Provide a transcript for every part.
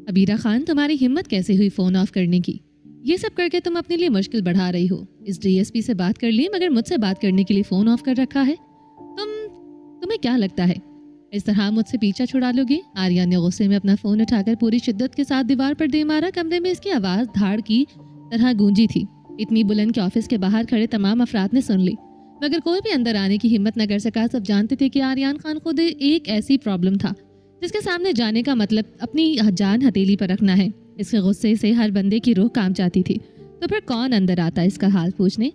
अबीरा खान, तुम्हारी हिम्मत कैसे हुई फ़ोन ऑफ करने की? ये सब करके तुम अपने लिए मुश्किल बढ़ा रही हो। इस डीएसपी से बात कर ली मगर मुझसे बात करने के लिए फ़ोन ऑफ कर रखा है। तुम्हें क्या लगता है इस तरह मुझसे पीछा छुड़ा लोगी? आर्यन ने गुस्से में अपना फ़ोन उठाकर पूरी शिद्दत के साथ दीवार पर दे मारा। कमरे में इसकी आवाज़ धाड़ की तरह गूंजी थी, इतनी बुलंद कि ऑफिस के बाहर खड़े तमाम अफराद ने सुन ली, मगर कोई भी अंदर आने की हिम्मत न कर सका। सब जानते थे कि आर्यन खान खुद एक ऐसी प्रॉब्लम था जिसके सामने जाने का मतलब अपनी जान हथेली पर रखना है। इसके गुस्से से हर बंदे की रूह कांप जाती थी। तो फिर कौन अंदर आता इसका हाल पूछने?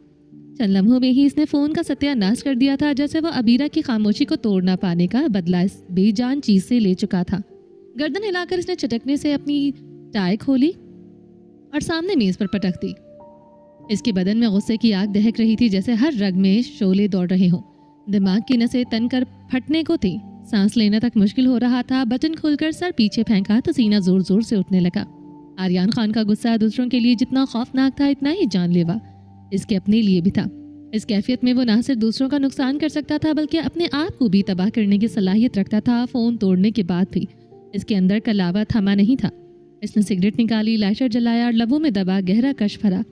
चंद लम्हों में ही इसने फ़ोन का सत्यानाश कर दिया था, जैसे वो अबीरा की खामोशी को तोड़ ना पाने का बदला इस बेजान चीज़ से ले चुका था। गर्दन हिलाकर इसने चटकने से अपनी टाई खोली और सामने मेज़ पर पटक दी। इसके बदन में गुस्से की आग दहक रही थी, जैसे हर रग में शोले दौड़ रहे हों। दिमाग की नसें तन कर फटने को थी, सांस लेना तक मुश्किल हो रहा था। बटन खोलकर सर पीछे फेंका तो सीना जोर जोर से उठने लगा। आर्यन खान का गुस्सा दूसरों के लिए जितना खौफनाक था, इतना ही जानलेवा इसके अपने लिए भी था। इस कैफियत में वो ना सिर्फ दूसरों का नुकसान कर सकता था बल्कि अपने आप को भी तबाह करने की सलाहियत रखता था। फ़ोन तोड़ने के बाद भी इसके अंदर का लावा थमा नहीं था। इसने सिगरेट निकाली, लाइटर जलाया और लबों में दबा गहरा कश भरा।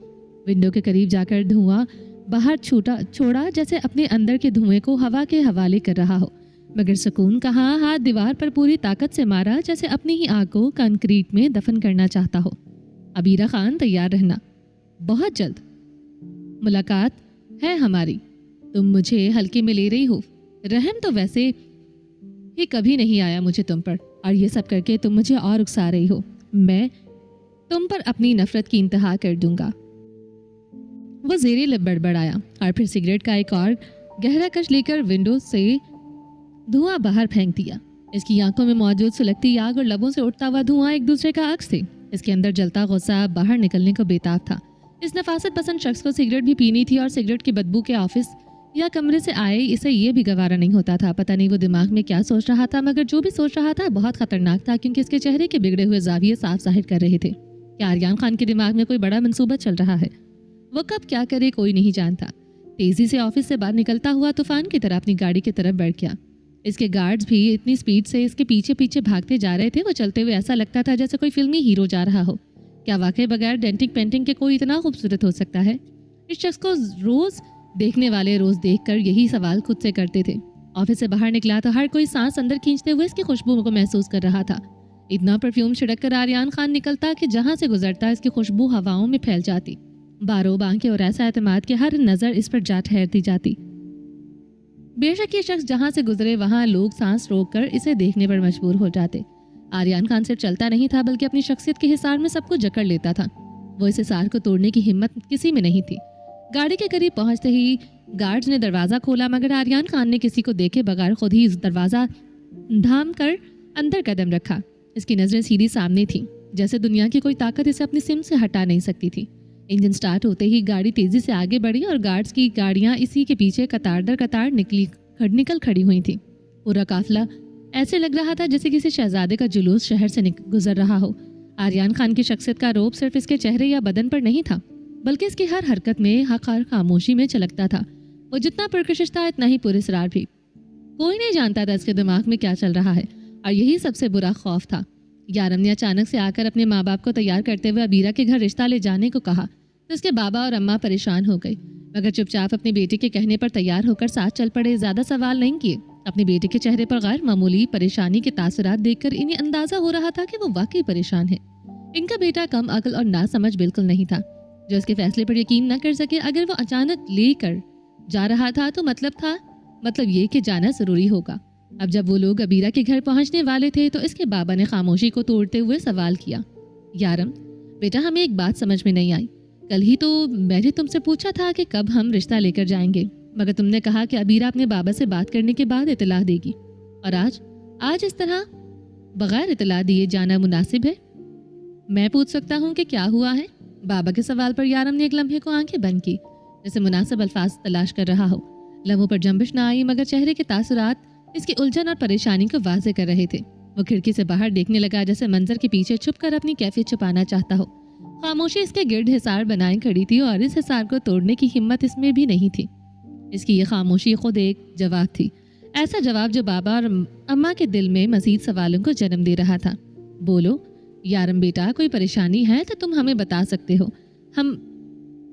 विंडो के करीब जाकर धुआं बाहर छोड़ा, जैसे अपने अंदर के धुएं को हवा के हवाले कर रहा हो। मगर सुकून कहाँ, हाथ दीवार पर पूरी ताकत से मारा, जैसे अपनी ही आग को कंक्रीट में दफन करना चाहता हो। अबीरा खान, तैयार रहना, बहुत जल्द मुलाकात है हमारी। तुम मुझे हल्के में ले रही हो। रहम तो वैसे ही कभी नहीं आया मुझे तुम पर, और ये सब करके तुम मुझे और उकसा रही हो। मैं तुम पर अपनी नफरत की इंतहा कर दूंगा। वो ज़ेरे लब बड़बड़ाया और फिर सिगरेट का एक और गहरा कश लेकर विंडो से धुआं बाहर फेंक दिया। इसकी आंखों में मौजूद सुलगती आग और लबों से उठता हुआ धुआं एक दूसरे का अक्स थे। इसके अंदर जलता गुस्सा बाहर निकलने को बेताब था। इस नफासत पसंद शख्स को सिगरेट भी पीनी थी और सिगरेट की बदबू के ऑफिस या कमरे से आए इसे ये भी गवारा नहीं होता था। पता नहीं वो दिमाग में क्या सोच रहा था, मगर जो भी सोच रहा था बहुत खतरनाक था, क्योंकि इसके चेहरे के बिगड़े हुए जाविये साफ जाहिर कर रहे थे कि आर्यन खान के दिमाग में कोई बड़ा मंसूबा चल रहा है। वो कब क्या करे कोई नहीं जानता। तेजी से ऑफिस से बाहर निकलता हुआ तूफान की तरह अपनी गाड़ी की तरफ बढ़ गया। इसके गार्ड्स भी इतनी स्पीड से इसके पीछे पीछे भागते जा रहे थे। वो चलते हुए ऐसा लगता था जैसे कोई फिल्मी हीरो जा रहा हो। क्या वाकई बगैर डेंटिंग पेंटिंग के कोई इतना खूबसूरत हो सकता है? इस शख्स को रोज देखने वाले रोज देखकर यही सवाल खुद से करते थे। ऑफिस से बाहर निकला तो हर कोई सांस अंदर खींचते हुए इसकी खुशबू को महसूस कर रहा था। इतना परफ्यूम छिड़क कर आर्यन खान निकलता कि जहां से गुजरता इसकी खुशबू हवाओं में फैल जाती। बारों बांके और ऐसा एतमाद कि हर नजर इस पर जा ठहरती जाती। बेशक ये शख्स जहां से गुजरे वहां लोग सांस रोककर इसे देखने पर मजबूर हो जाते। आर्यन खान सिर्फ चलता नहीं था बल्कि अपनी शख्सियत के हिसार में सबको जकड़ लेता था। वो इस हिसार को तोड़ने की हिम्मत किसी में नहीं थी। गाड़ी के करीब पहुंचते ही गार्ड्स ने दरवाजा खोला, मगर आर्यन खान ने किसी को देखे बगैर खुद ही दरवाजा धाम कर अंदर कदम रखा। इसकी नजरें सीधी सामने थीं, जैसे दुनिया की कोई ताकत इसे अपनी सिम से हटा नहीं सकती थी। इंजन स्टार्ट होते ही गाड़ी तेजी से आगे बढ़ी और गार्ड्स की गाड़ियां इसी के पीछे कतार दर कतार निकल खड़ी हुई थी। पूरा काफिला ऐसे लग रहा था जैसे किसी शहजादे का जुलूस शहर से गुजर रहा हो। आर्यन खान की शख्सियत का रौब सिर्फ इसके चेहरे या बदन पर नहीं था, बल्कि इसकी हर हरकत में, हर खामोशी में छलकता था। वो जितना पुरकशिश था इतना ही पुरस्रार भी। कोई नहीं जानता था इसके दिमाग में क्या चल रहा है, और यही सबसे बुरा खौफ था। यारम ने अचानक से आकर अपने माँ बाप को तैयार करते हुए अबीरा के घर रिश्ता ले जाने को कहा तो उसके बाबा और अम्मा परेशान हो गई, मगर चुपचाप अपने बेटे के कहने पर तैयार होकर साथ चल पड़े। ज्यादा सवाल नहीं किए। अपने बेटे के चेहरे पर गैर मामूली परेशानी के तासुरात देखकर इन्हें अंदाजा हो रहा था कि वो वाकई परेशान है। इनका बेटा कम अकल और नासमझ बिल्कुल नहीं था, जो इसके फैसले पर यकीन न कर सके। अगर वो अचानक लेकर जा रहा था तो मतलब ये कि जाना जरूरी होगा। अब जब वो लोग अबीरा के घर पहुंचने वाले थे तो इसके बाबा ने खामोशी को तोड़ते हुए सवाल किया, यारम बेटा, हमें एक बात समझ में नहीं आई। कल ही तो मैंने तुमसे पूछा था कि कब हम रिश्ता लेकर जाएंगे, मगर तुमने कहा कि अबीरा अपने बाबा से बात करने के बाद इतला देगी, और आज इस तरह बगैर इतला दिए जाना मुनासिब है? मैं पूछ सकता हूँ कि क्या हुआ है? बाबा के सवाल पर यारम ने एक लम्हे को आंखें बंद की, जैसे मुनासिब अल्फाज तलाश कर रहा हो। लबों पर जंबिश ना आई, मगर चेहरे के तासुरात इसकी उलझन और परेशानी को वाज़ेह कर रहे थे। वो खिड़की से बाहर देखने लगा, जैसे मंजर के पीछे छुपकर अपनी कैफियत छुपाना चाहता हो। खामोशी इसके गिर्द हिसार बनाए खड़ी थी और इस हिसार को तोड़ने की हिम्मत इसमें भी नहीं थी। इसकी ये खामोशी खुद एक जवाब थी, ऐसा जवाब जो बाबा और अम्मा के दिल में मजीद सवालों को जन्म दे रहा था। बोलो, यारम बेटा, कोई परेशानी है तो तुम हमें बता सकते हो, हम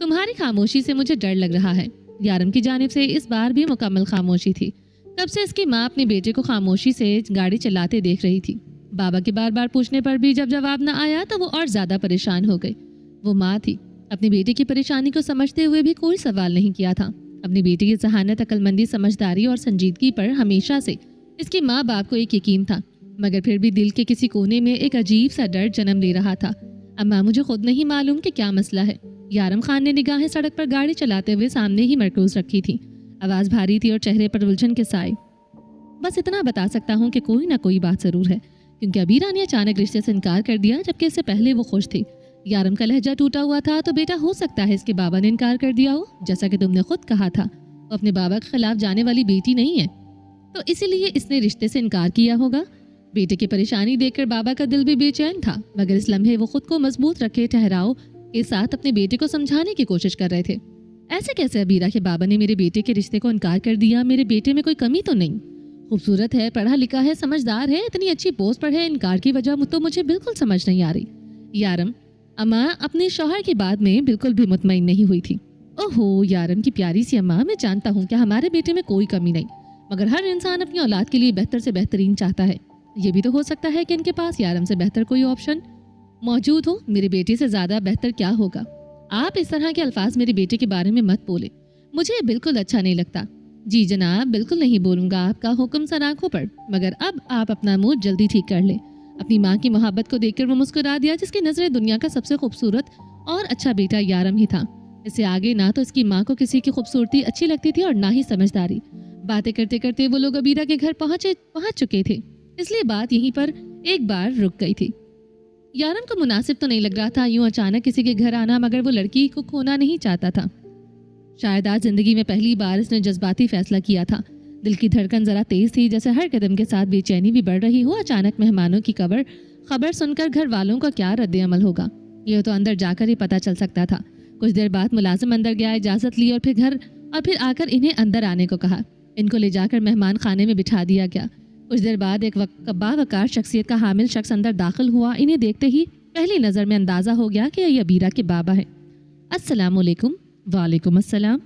तुम्हारी खामोशी से मुझे डर लग रहा है। यारम की जानिब से इस बार भी मुकम्मल खामोशी थी। तब से इसकी माँ अपने बेटे को खामोशी से गाड़ी चलाते देख रही थी। बाबा के बार बार पूछने पर भी जब जवाब न आया तो वो और ज़्यादा परेशान हो गई। वो माँ थी, अपने बेटे की परेशानी को समझते हुए भी कोई सवाल नहीं किया था। अपनी बेटे की जहानत, अक्लमंदी, समझदारी और संजीदगी पर हमेशा से इसकी माँ बाप को एक यकीन था, मगर फिर भी दिल के किसी कोने में एक अजीब सा डर जन्म ले रहा था। अम्मा, मुझे खुद नहीं मालूम कि क्या मसला है। यारम खान ने निगाहें सड़क पर गाड़ी चलाते हुए सामने ही मरकूज रखी थी। आवाज़ भारी थी और चेहरे पर उलझन के साए। बस इतना बता सकता हूँ कि कोई ना कोई बात ज़रूर है, क्योंकि अबीरा ने अचानक रिश्ते से इनकार कर दिया, जबकि इससे पहले वो खुश थी। यारम का लहजा टूटा हुआ था, तो बेटा हो सकता है इसके बाबा ने इनकार कर दिया हो। जैसा कि तुमने खुद कहा था, वो अपने बाबा के खिलाफ जाने वाली बेटी नहीं है, तो इसीलिए इसने रिश्ते से इनकार किया होगा। बेटे की परेशानी देखकर बाबा का दिल भी बेचैन था, मगर इस लम्हे वो खुद को मजबूत रखे ठहराव के साथ अपने बेटे को समझाने की कोशिश कर रहे थे। ऐसे कैसे अबीरा के बाबा ने मेरे बेटे के रिश्ते को इनकार कर दिया? मेरे बेटे में कोई कमी तो नहीं? खूबसूरत है, पढ़ा लिखा है, समझदार है, इतनी अच्छी पोस्ट पर है, इनकार की वजह तो मुझे बिल्कुल समझ नहीं आ रही। यारम अम्मा अपने शौहर की बात में बिल्कुल भी मुतमईन नहीं हुई थी। ओहो यारम की प्यारी सी अम्मा, मैं जानता हूँ कि हमारे बेटे में कोई कमी नहीं, मगर हर इंसान अपनी औलाद के लिए बेहतर से बेहतरीन चाहता है। ये भी तो हो सकता है कि इनके पास यारम से बेहतर कोई ऑप्शन मौजूद हो। मेरे बेटे से ज़्यादा बेहतर क्या होगा? आप इस तरह के अल्फाज मेरे बेटे के बारे में मत बोले, मुझे ये बिल्कुल अच्छा नहीं लगता। जी जनाब, बिल्कुल नहीं बोलूँगा, आपका हुक्म सर आंखों पर। मगर अब आप अपना मूड जल्दी ठीक कर ले। अपनी माँ की मोहब्बत को देखकर वो मुस्कुरा दिया, जिसकी नज़रें दुनिया का सबसे खूबसूरत और अच्छा बेटा यारम ही था। इससे आगे ना तो इसकी माँ को किसी की खूबसूरती अच्छी लगती थी और ना ही समझदारी। बातें करते करते वो लोग अबीरा के घर पहुँच चुके थे, इसलिए बात यहीं पर एक बार रुक गई थी। यारम को मुनासिब तो नहीं लग रहा था यूं अचानक किसी के घर आना, मगर वो लड़की को खोना नहीं चाहता था। शायद आज जिंदगी में पहली बार इसने जज्बाती फैसला किया था। दिल की धड़कन जरा तेज थी, जैसे हर कदम के साथ बेचैनी भी बढ़ रही हो। अचानक मेहमानों की खबर सुनकर घर वालों का क्या रद्द अमल होगा, ये तो अंदर जाकर ही पता चल सकता था। कुछ देर बाद मुलाजिम अंदर गया, इजाज़त ली और फिर आकर इन्हें अंदर आने को कहा। इनको ले जाकर मेहमान खाने में बिठा दिया गया। कुछ देर बाद एक बावकार शख्सियत का हामिल शख्स अंदर दाखिल हुआ। इन्हें देखते ही पहली नज़र में अंदाज़ा हो गया कि ये अबीरा के बाबा हैं। अस्सलामुअलैकुम। वालेकुम अस्सलाम।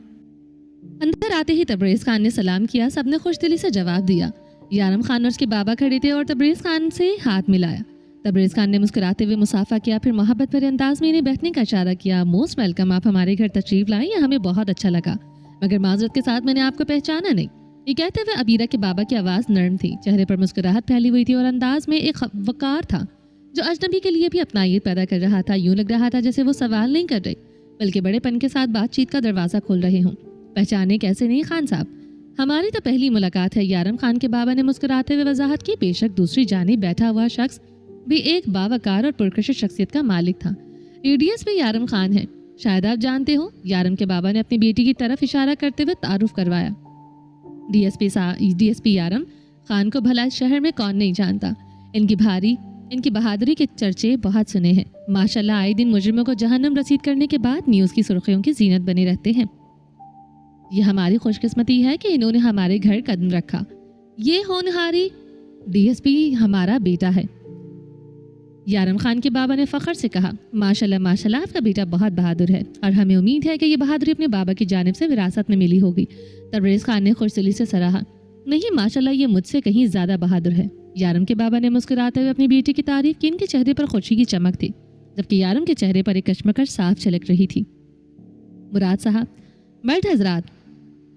अंदर आते ही तबरेज़ खान ने सलाम किया। सबने खुश दिली से जवाब दिया। यारम खान और उसके बाबा खड़े थे और तबरेज़ खान से हाथ मिलाया। तबरेज़ खान ने मुस्कुराते हुए मुसाफा किया, फिर मोहब्बत भरे अंदाज में इन्हें बैठने का इशारा किया। मोस्ट वेलकम, आप हमारे घर तशरीफ लाए, ये हमें बहुत अच्छा लगा, मगर माजरत के साथ मैंने आपको पहचाना नहीं। ये कहते हुए अबीरा के बाबा की आवाज़ नरम थी, चेहरे पर मुस्कुराहट फैली हुई थी और अंदाज में एक वकार था जो अजनबी के लिए भी अपनायत पैदा कर रहा था। यूं लग रहा था जैसे वो सवाल नहीं कर रहे, बल्कि बड़ेपन के साथ बातचीत का दरवाज़ा खोल रहे हों। पहचाने कैसे नहीं खान साहब, हमारी तो पहली मुलाकात है। यारम खान के बाबा ने मुस्कुराते हुए वजाहत की। बेशक दूसरी जानिब बैठा हुआ शख्स भी एक बावकार और पुरकशिश शख्सियत का मालिक था। डीएसपी यारम खान है, शायद आप जानते हो। यारम के बाबा ने अपनी बेटी की तरफ इशारा करते हुए तारुफ करवाया। डीएसपी यारम खान को भला इस शहर में कौन नहीं जानता। इनकी बहादुरी के चर्चे बहुत सुने हैं। माशाल्लाह आए दिन मुजरिमों को जहन्नम रसीद करने के बाद न्यूज़ की सुर्खियों की जीनत बने रहते हैं। ये हमारी खुशकिस्मती है कि इन्होंने हमारे घर कदम रखा। ये होनहारी डीएसपी हमारा बेटा है। यारम खान के बाबा ने फख्र से कहा, माशाल्लाह माशाल्लाह, आपका बेटा बहुत बहादुर है और हमें उम्मीद है कि ये बहादुरी अपने बाबा की जानिब से विरासत में मिली होगी। तबरेज़ खान ने खुशदिली से सराहा, नहीं माशाल्लाह, ये मुझसे कहीं ज़्यादा बहादुर है। यारम के बाबा ने मुस्कुराते हुए अपनी बेटी की तारीफ की। इनके चेहरे पर खुशी की चमक थी, जबकि यारम के चेहरे पर एक कशमकश साफ झलक रही थी। मुराद साहब, मर्द हजरात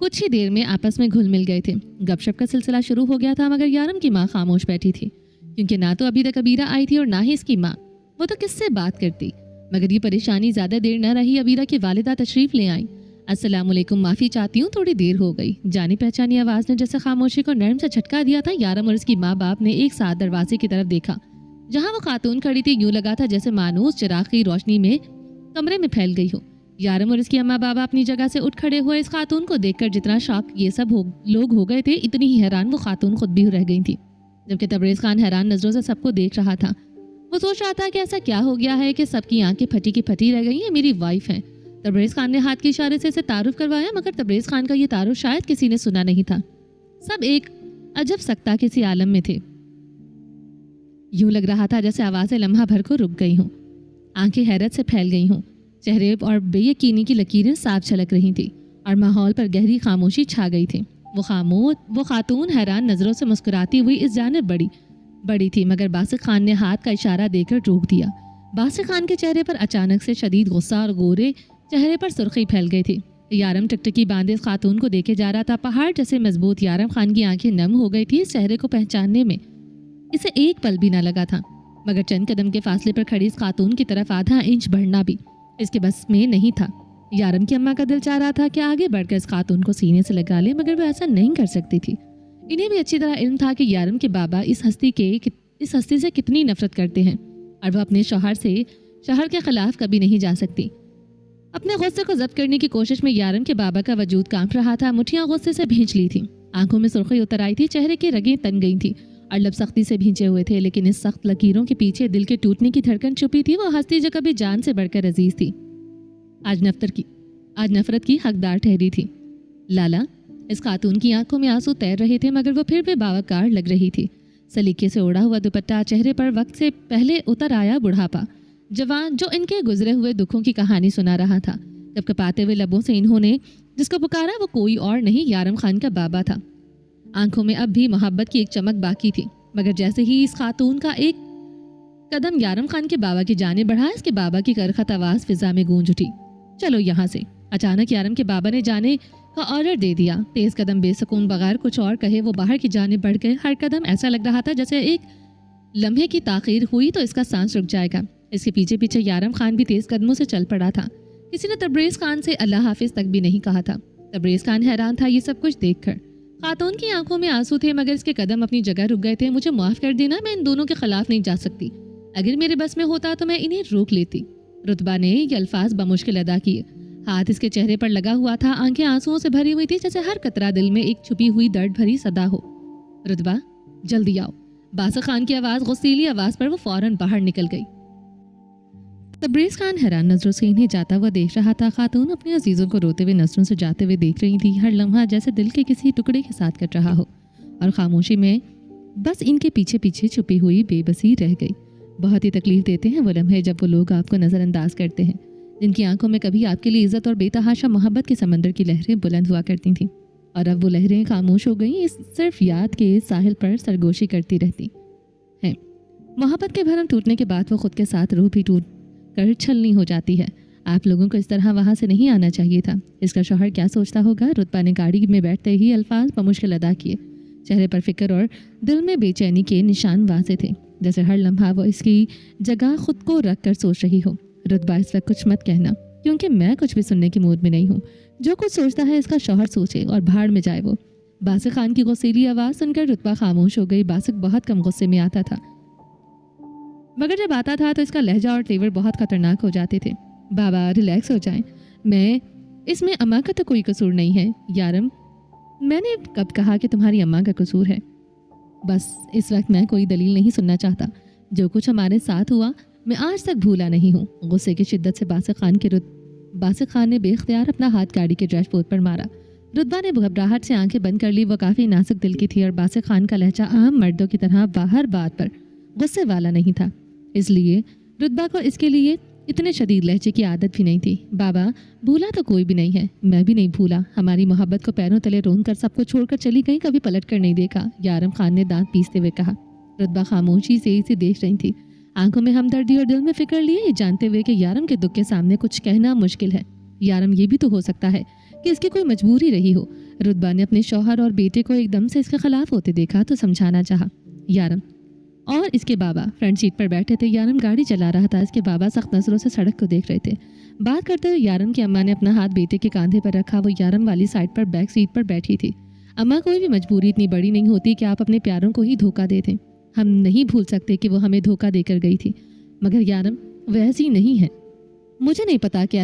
कुछ ही देर में आपस में घुल मिल गए थे। गपशप का सिलसिला शुरू हो गया था, मगर यारम की माँ खामोश बैठी थी, क्योंकि ना तो अभी तक अबीरा आई थी और ना ही इसकी माँ। वो तो किससे बात करती, मगर ये परेशानी ज़्यादा देर न रही। अबीरा की वालिदा तशरीफ ले आई। अस्सलामुअलैकुम, माफ़ी चाहती हूँ, थोड़ी देर हो गई। जानी पहचानी आवाज़ ने जैसे खामोशी को नरम से झटका दिया था। यारम और इसकी माँ बाप ने एक साथ दरवाजे की तरफ देखा, जहाँ वो खातून खड़ी थी। यूँ लगा था जैसे मानूस चिराग की रोशनी में कमरे में फैल गई हो। यारम और इसकी अम्मा बाबा अपनी जगह से उठ खड़े हुए। इस खातून को देखकर जितना शौक ये सब लोग हो गए थे, इतनी ही हैरान वो खातून खुद भी रह गई थी। जबकि तबरेज़ खान हैरान नजरों से सबको देख रहा था। वो सोच रहा था कि ऐसा क्या हो गया है कि सबकी आंखें फटी की फटी रह गई हैं। मेरी वाइफ है। तबरेज़ खान ने हाथ के इशारे से इसे तारुफ करवाया, मगर तबरेज़ खान का ये तारुफ शायद किसी ने सुना नहीं था। सब एक अजब सकता किसी आलम में थे। यूं लग रहा था जैसे आवाज़ें लम्हा भर को रुक गई हों, आंखें हैरत से फैल गई हों, चेहरे और बेयकीनी की लकीरें साफ छलक रही थी और माहौल पर गहरी खामोशी छा गई थी। वो खातून हैरान नज़रों से मुस्कुराती हुई इस जानिब बड़ी थी, मगर बासिक खान ने हाथ का इशारा देकर रोक दिया। बासिक खान के चेहरे पर अचानक से शदीद गुस्सा और गोरे चेहरे पर सुर्खी फैल गई थी। यारम टकटकी बांधे इस खातून को देखे जा रहा था। पहाड़ जैसे मजबूत यारम खान की आंखें नम हो गई थी। इस चेहरे को पहचानने में इसे एक पल भी न लगा था, मगर चंद कदम के फासले पर खड़ी इस खातून की तरफ आधा इंच बढ़ना भी इसके बस में नहीं था। यारम की अम्मा का दिल चाह रहा था कि आगे बढ़कर इस खातून को सीने से लगा ले, मगर वो ऐसा नहीं कर सकती थी। इन्हें भी अच्छी तरह इल्म था कि यारम के बाबा इस हस्ती से कितनी नफरत करते हैं और वह अपने शौहर के खिलाफ कभी नहीं जा सकती। अपने गुस्से को जब्त करने की कोशिश में यारम के बाबा का वजूद कांप रहा था। मुठियां गुस्से से भींच ली थी, आंखों में सुर्खी उतर आई थी, चेहरे की रगें तन गई थी और लब सख्ती से भींचे हुए थे। लेकिन इस सख्त लकीरों के पीछे दिल के टूटने की धड़कन छुपी थी। वो हस्ती जो कभी जान से बढ़कर अजीज थी, आज नफरत की हकदार ठहरी थी। लाला, इस खातून की आंखों में आंसू तैर रहे थे, मगर वो फिर भी बावकार लग रही थी। सलीके से ओढ़ा हुआ दुपट्टा, चेहरे पर वक्त से पहले उतर आया बुढ़ापा, जवान जो इनके गुजरे हुए दुखों की कहानी सुना रहा था। कपकपाते हुए लबों से इन्होंने जिसको पुकारा वो कोई और नहीं, यारम खान का बाबा था। आंखों में अब भी मोहब्बत की एक चमक बाकी थी, मगर जैसे ही इस खातून का एक कदम यारम खान के बाबा की जाने बढ़ा, इसके बाबा की करखत आवाज फिजा में गूंज उठी, चलो यहाँ से। अचानक यारम के बाबा ने जाने का ऑर्डर दे दिया। तेज कदम बेसुकून बगैर कुछ और कहे वो बाहर की जाने बढ़ गए। हर कदम ऐसा लग रहा था जैसे एक लम्हे की ताखीर हुई तो इसका सांस रुक जाएगा। इसके पीछे पीछे यारम खान भी तेज कदमों से चल पड़ा था। किसी ने तबरेज खान से अल्लाह हाफिज तक भी नहीं कहा था। तबरेज खान हैरान था ये सब कुछ देखकर। खातून की आंखों में आंसू थे, मगर इसके कदम अपनी जगह रुक गए थे। मुझे माफ कर देना, मैं इन दोनों के खिलाफ नहीं जा सकती। अगर मेरे बस में होता तो मैं इन्हें रोक लेती। रुतबा ने ये अल्फाज बमुश्किल अदा किए। हाथ इसके चेहरे पर लगा हुआ था, आंखें आंसुओं से भरी हुई थी, जैसे हर कतरा दिल में एक छुपी हुई दर्द भरी सदा हो। रुतबा, जल्दी आओ। बासिक खान की आवाज गुस्सीली आवाज पर वो फौरन बाहर निकल गई। तबरेज खान हैरान नजरों से इन्हें जाता हुआ देख रहा था। खातून अपने अजीजों को रोते हुए नजरों से जाते हुए देख रही थी। हर लम्हा जैसे दिल के किसी टुकड़े के साथ कट रहा हो और खामोशी में बस इनके पीछे पीछे छुपी हुई बेबसी रह गई। बहुत ही तकलीफ देते हैं वो लम्हे जब वो लोग आपको नज़रअंदाज करते हैं, जिनकी आंखों में कभी आपके लिए इज्जत और बेतहाशा मोहब्बत के समंदर की लहरें बुलंद हुआ करती थीं, और अब वो लहरें खामोश हो गईं, सिर्फ याद के साहिल पर सरगोशी करती रहती हैं। मोहब्बत के भरम टूटने के बाद वो खुद के साथ रूह भी टूट कर छलनी हो जाती है। आप लोगों को इस तरह वहाँ से नहीं आना चाहिए था। इसका शौहर क्या सोचता होगा? रुतबा ने गाड़ी में बैठते ही अल्फाज बमुश्किल अदा किए। चेहरे पर फिक्र और दिल में बेचैनी के निशान वाज़े थे, जैसे हर लम्हा वो इसकी जगह खुद को रख कर सोच रही हो। रुतबा, इस वक्त कुछ मत कहना, क्योंकि मैं कुछ भी सुनने की मूड में नहीं हूँ। जो कुछ सोचता है इसका शौहर सोचे और भाड़ में जाए वो। बासिक खान की गुस्सेली आवाज़ सुनकर रुतबा खामोश हो गई। बासिक बहुत कम गुस्से में आता था, मगर जब आता था तो इसका लहजा और तेवर बहुत खतरनाक हो जाते थे। बाबा, रिलैक्स हो जाएं, मैं इसमें अम्मा का तो कोई कसूर नहीं है। यारम, मैंने कब कहा कि तुम्हारी अम्मा का कसूर है? बस इस वक्त मैं कोई दलील नहीं सुनना चाहता। जो कुछ हमारे साथ हुआ मैं आज तक भूला नहीं हूँ। गुस्से की शिद्दत से बासिक खान ने बेख्तियार अपना हाथ गाड़ी के डैशबोर्ड पर मारा। रुतबा ने घबराहट से आंखें बंद कर ली। वो काफ़ी नाजुक दिल की थी और बासिक खान का लहजा आम मर्दों की तरह बाहर बात पर गुस्से वाला नहीं था, इसलिए रुतबा को इसके लिए इतने शदीद लहजे की आदत भी नहीं थी। बाबा, भूला तो कोई भी नहीं है, मैं भी नहीं भूला। हमारी मोहब्बत को पैरों तले रोन कर सबको छोड़कर चली गई, कभी पलट कर नहीं देखा, यारम खान ने दांत पीसते हुए कहा। रुतबा खामोशी से इसे देख रही थी, आंखों में हमदर्दी और दिल में फिक्र लिए, ये जानते हुए कि यारम के दुख के सामने कुछ कहना मुश्किल है। यारम, ये भी तो हो सकता है कि इसकी कोई मजबूरी रही हो। रुतबा ने अपने शौहर और बेटे को एकदम से इसके खिलाफ होते देखा तो समझाना चाहा। यारम और इसके बाबा फ्रंट सीट पर बैठे थे। यारम गाड़ी चला रहा था। इसके बाबा सख्त नजरों से सड़क को देख रहे थे। बात करते हुए यारम की अम्मा ने अपना हाथ बेटे के कांधे पर रखा। वो यारम वाली साइड पर बैक सीट पर बैठी थी। अम्मा, कोई भी मजबूरी इतनी बड़ी नहीं होती कि आप अपने प्यारों को ही धोखा दे दें। हम नहीं भूल सकते कि वो हमें धोखा देकर गई थी, मगर यारम वैसी नहीं है। मुझे नहीं पता कि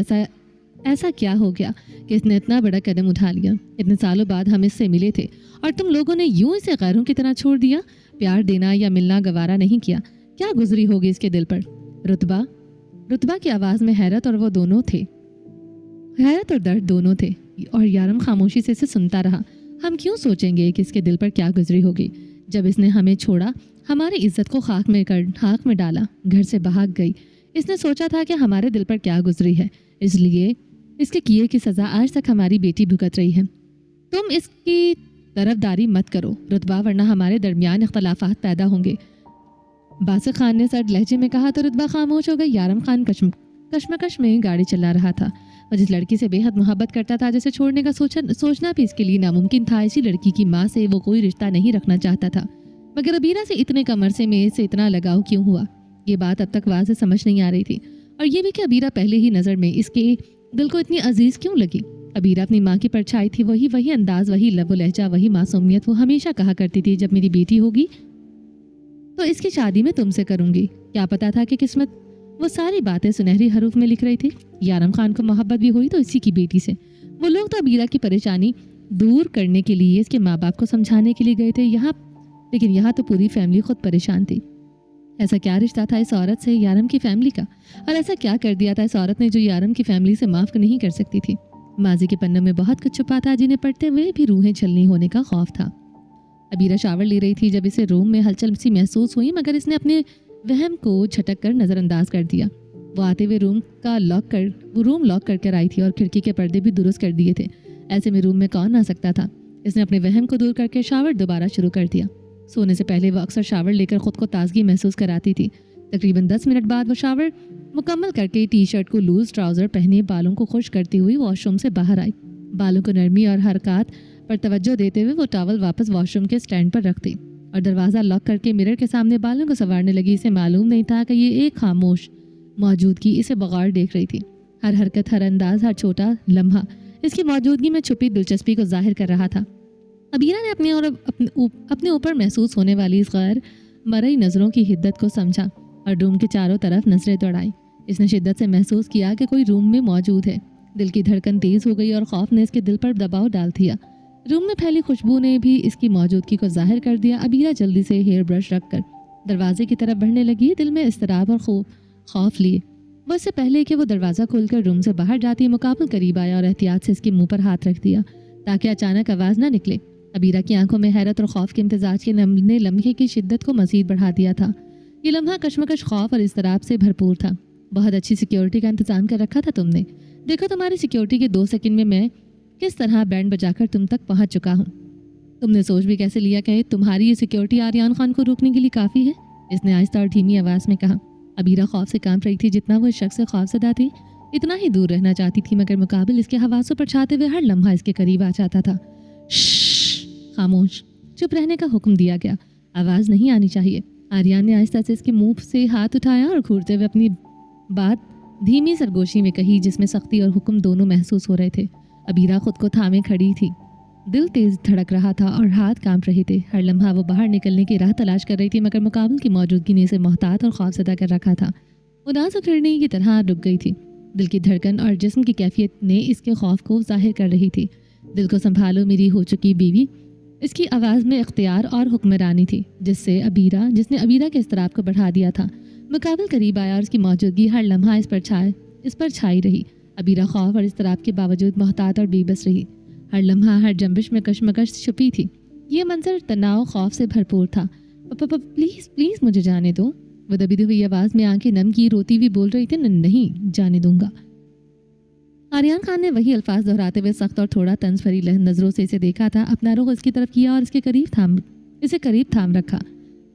ऐसा क्या हो गया कि इसने इतना बड़ा कदम उठा लिया। इतने सालों बाद हम इससे मिले थे और तुम लोगों ने यूं इसे गैरों की तरह छोड़ दिया। प्यार देना या मिलना गवारा नहीं किया। क्या गुजरी होगी इसके दिल पर? रुतबा की आवाज़ में हैरत और दर्द दोनों थे, और यारम खामोशी से इसे सुनता रहा। हम क्यों सोचेंगे कि इसके दिल पर क्या गुजरी होगी? जब इसने हमें छोड़ा, हमारी इज्जत को खाक में डाला, घर से भाग गई। इसने सोचा था कि हमारे दिल पर क्या गुजरी है, इसलिए इसके किए की सज़ा आज तक हमारी बेटी भुगत रही है। तुम इसकी तरफदारी मत करो रुतबा, वरना हमारे दरमियान इख्तलाफात पैदा होंगे। बासिक खान ने सर्द लहजे में कहा तो रुतबा खामोश हो गई। यारम खान कश्मकश में गाड़ी चला रहा था। वो जिस लड़की से बेहद मोहब्बत करता था, जिसे छोड़ने का सोचना भी इसके लिए नामुमकिन था, इसी लड़की की माँ से वो कोई रिश्ता नहीं रखना चाहता था। मगर अबीरा से इतने कम अरसे में इससे इतना लगाव क्यों हुआ, ये बात अब तक वाज़ेह समझ नहीं आ रही थी। और ये भी कि अबीरा पहले ही नज़र में इसके दिल को इतनी अजीज़ क्यों लगी। अबीरा अपनी माँ की परछाई थी, वही अंदाज, वही लब लहजा, वही मासूमियत। वो हमेशा कहा करती थी, जब मेरी बेटी होगी तो इसकी शादी में तुमसे करूँगी। क्या पता था कि किस्मत वो सारी बातें सुनहरी हरूफ में लिख रही थी। यारम खान को मोहब्बत भी हुई तो इसी की बेटी से। वो लोग तो अबीरा की परेशानी दूर करने के लिए, इसके माँ बाप को समझाने के लिए गए थे लेकिन यहाँ तो पूरी फैमिली खुद परेशान थी। ऐसा क्या रिश्ता था इस औरत से, यारम की फैमिली का, और ऐसा क्या कर दिया था इस औरत ने जो यारम की फैमिली से माफ़ नहीं कर सकती थी। माजी के पन्नों में बहुत कुछ छुपा था, जिन्हें पढ़ते हुए भी रूहें छलनी होने का खौफ था। अबीरा शावर ले रही थी जब इसे रूम में हलचल सी महसूस हुई, मगर इसने अपने वहम को झटक कर नज़रअंदाज कर दिया। वो आते हुए रूम लॉक कर कर आई थी और खिड़की के पर्दे भी दुरुस्त कर दिए थे। ऐसे में रूम में कौन आ सकता था। इसने अपने वहम को दूर करके शावर दोबारा शुरू कर दिया। सोने से पहले वो अक्सर शावर लेकर खुद को ताजगी महसूस कराती थी। तकरीबन 10 मिनट बाद वो शावर मुकम्मल करके टी शर्ट को लूज ट्राउज़र पहने बालों को खुश करती हुई वॉशरूम से बाहर आई। बालों को नरमी और हरकत पर तवज्जो देते हुए वो टॉवल वापस वॉशरूम के स्टैंड पर रख दी और दरवाज़ा लॉक करके मिरर के सामने बालों को संवारने लगी। इसे मालूम नहीं था कि ये एक खामोश मौजूदगी इसे बगौर देख रही थी। हर हरकत, हर अंदाज, हर छोटा लम्हा इसकी मौजूदगी में छुपी दिलचस्पी को जाहिर कर रहा था। अबीरा ने अपने ऊपर महसूस होने वाली इस गैर मरई नज़रों की हिद्दत को समझा और रूम के चारों तरफ नजरें दौड़ाई। इसने शिद्दत से महसूस किया कि कोई रूम में मौजूद है। दिल की धड़कन तेज़ हो गई और खौफ ने इसके दिल पर दबाव डाल दिया। रूम में फैली खुशबू ने भी इसकी मौजूदगी को जाहिर कर दिया। अबीरा जल्दी से हेयर ब्रश रखकर दरवाजे की तरफ बढ़ने लगी, दिल में इस्तराब और खौफ लिए। वो इससे पहले कि वो दरवाज़ा खोलकर रूम से बाहर जाती मुकाबल करीब आया और एहतियात से इसके मुंह पर हाथ रख दिया ताकि अचानक आवाज़ ना निकले। अबीरा की आंखों में हैरत और खौफ के इम्तिजाज के ने लम्हे की शिद्दत को मज़ीद बढ़ा दिया था। ये लम्हा कशमकश, खौफ और इस्तराब से भरपूर था। बहुत अच्छी सिक्योरिटी का इंतजाम कर रखा था तुमने। देखो तुम्हारी सिक्योरिटी के 2 सेकंड में मैं किस तरह बैंड बजाकर तुम तक पहुंच चुका हूं। तुमने सोच भी कैसे लिया कि तुम्हारी ये सिक्योरिटी आर्यन खान को रोकने के लिए काफ़ी है, इसने आहिस्ता और धीमी आवाज़ में कहा। अबीरा खौफ से कांप रही थी। जितना वो इस शख्स से खौफज़दा थी इतना ही दूर रहना चाहती थी, मगर मुकाबिल इसके हवासों पर छाते हुए हर लम्हा इसके करीब आ जाता था। खामोश, चुप रहने का हुक्म दिया गया। आवाज़ नहीं आनी चाहिए। आर्यन ने आहिस्ता से इसके मुंह से हाथ उठाया और घूरते हुए अपनी बात धीमी सरगोशी में कही, जिसमें सख्ती और हुक्म दोनों महसूस हो रहे थे। अबीरा खुद को थामे खड़ी थी। दिल तेज धड़क रहा था और हाथ कांप रहे थे। हर लम्हा वो बाहर निकलने की राह तलाश कर रही थी, मगर मुकाबल की मौजूदगी ने इसे मोहतात और खौफज़दा कर रखा था। वो नाजुक हिरनी की तरह रुक गई थी। दिल की धड़कन और जिस्म की कैफियत ने इसके खौफ को जाहिर कर रही थी। दिल को संभालो मेरी हो चुकी बीवी, इसकी आवाज़ में इख्तियार और हुक्मरानी थी, जिसने अबीरा के इस्तराब को बढ़ा दिया था। मुकाबल करीब आया और इसकी मौजूदगी हर लम्हा इस पर छाई रही। अबीरा खौफ और इस्तराब के बावजूद मोहतात और बेबस रही। हर लम्हा, हर जंबिश में कशमकश छुपी थी। ये मंजर तनाव, खौफ से भरपूर था। प्लीज़ प्लीज़ मुझे जाने दो, वो दबी हुई आवाज़ में आंखें नम की रोती हुई बोल रही थी। नहीं जाने दूंगा। आर्यन खान ने वही अल्फाज दोहराते हुए सख्त और थोड़ा तंज भरी नज़रों से इसे देखा था। अपना रुख इसकी तरफ किया और इसे करीब थाम रखा।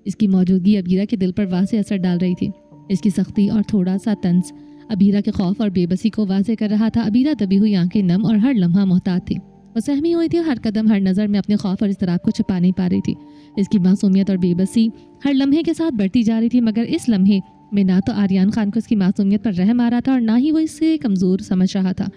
इसकी मौजूदगी अबीरा के दिल पर वाज़ेह असर डाल रही थी। इसकी सख्ती और थोड़ा सा तंज अबीरा के खौफ और बेबसी को वाज़ेह कर रहा था। अबीरा दबी हुई आंखें नम और हर लम्हा मोहतात थी। वो सहमी हुई थी, हर कदम, हर नज़र में अपने खौफ और इस्तराब को छुपा नहीं पा रही थी। इसकी मासूमियत और बेबसी हर लम्हे के साथ बढ़ती जा रही थी, मगर इस लम्हे में ना तो आर्यन खान को इसकी मासूमियत पर रहम आ रहा था और ना ही वो इससे कमज़ोर समझ रहा था।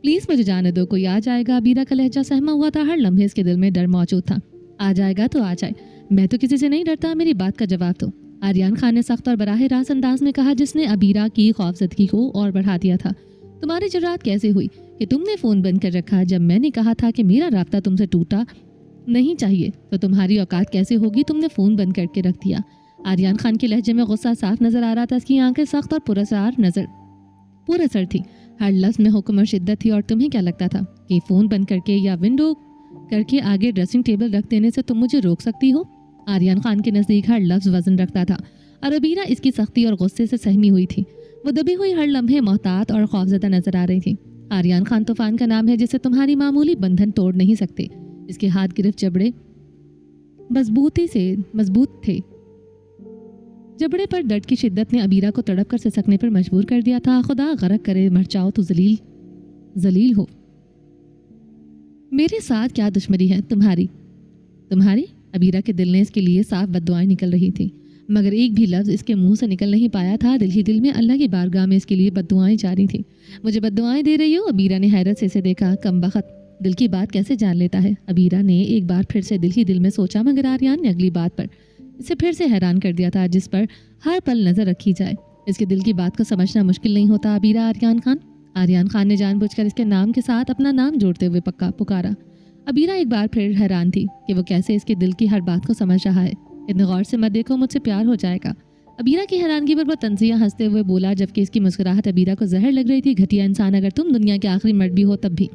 प्लीज़ मुझे जाने दो, कोई आ जाएगा। अबीरा का लहजा सहमा हुआ था। हर लम्हे इसके दिल में डर मौजूद था। आ जाएगा तो आ जाए, मैं तो किसी से नहीं डरता, मेरी बात का जवाब दो, आर्यन खान ने सख्त और बराह रास्त अंदाज में कहा, जिसने अबीरा की खौफजदगी को और बढ़ा दिया था। तुम्हारी जुर्रात कैसे हुई कि तुमने फ़ोन बंद कर रखा जब मैंने कहा था कि मेरा राब्ता तुमसे टूटा नहीं चाहिए? तो तुम्हारी औकात कैसे होगी, तुमने फ़ोन बंद करके रख दिया। आर्यन खान के लहजे में गुस्सा साफ नज़र आ रहा था। इसकी आंखें सख्त और पुरअसर थी। हर लफ्ज़ में हुक्म और शिद्दत थी। और तुम्हें क्या लगता था कि फ़ोन बंद करके या विंडो करके आगे ड्रेसिंग टेबल रख देने से तुम मुझे रोक सकती हो? आर्यन खान के नज़दीक हर लफ्ज़ वज़न रखता था और अबीरा इसकी सख्ती और गुस्से से सहमी हुई थी। वो दबी हुई हर लम्हे मोहतात और खौफज़दा नजर आ रही थी। आर्यन खान तूफान का नाम है जिसे तुम्हारी मामूली बंधन तोड़ नहीं सकते। इसके हाथ गिरफ्त जबड़े मजबूत थे। जबड़े पर दर्द की शिद्दत ने अबीरा को तड़प कर सिसकने पर मजबूर कर दिया था। खुदा गरक करे मर जाओ तो जलील हो। मेरे साथ क्या दुश्मनी है तुम्हारी? अबीरा के दिल ने इसके लिए साफ बद्दुआएं निकल रही थी, मगर एक भी लफ्ज़ इसके मुंह से निकल नहीं पाया था। दिल ही दिल में अल्लाह की बारगाह में इसके लिए बद्दुआएं जारी थी। मुझे बद्दुआएं दे रही हो? अबीरा ने हैरत से इसे देखा। कमबख्त, दिल की बात कैसे जान लेता है? अबीरा ने एक बार फिर से दिल ही दिल में सोचा, मगर आर्यन ने अगली बात पर इसे फिर से हैरान कर दिया था, जिस पर हर पल नज़र रखी जाए। इसके दिल की बात को समझना मुश्किल नहीं होता अबीरा। आर्यन खान ने जानबूझकर इसके नाम के साथ अपना नाम जोड़ते हुए पुकारा। अबीरा एक बार फिर हैरान थी कि वो कैसे इसके दिल की हर बात को समझ रहा है। इतने गौर से मत देखो, मुझसे प्यार हो जाएगा। अबीरा की हैरानगी पर वो तंजिया हंसते हुए बोला, जबकि इसकी मुस्कुराहट अबीरा को जहर लग रही थी। घटिया इंसान, अगर तुम दुनिया के आखिरी मर्द भी हो तब भी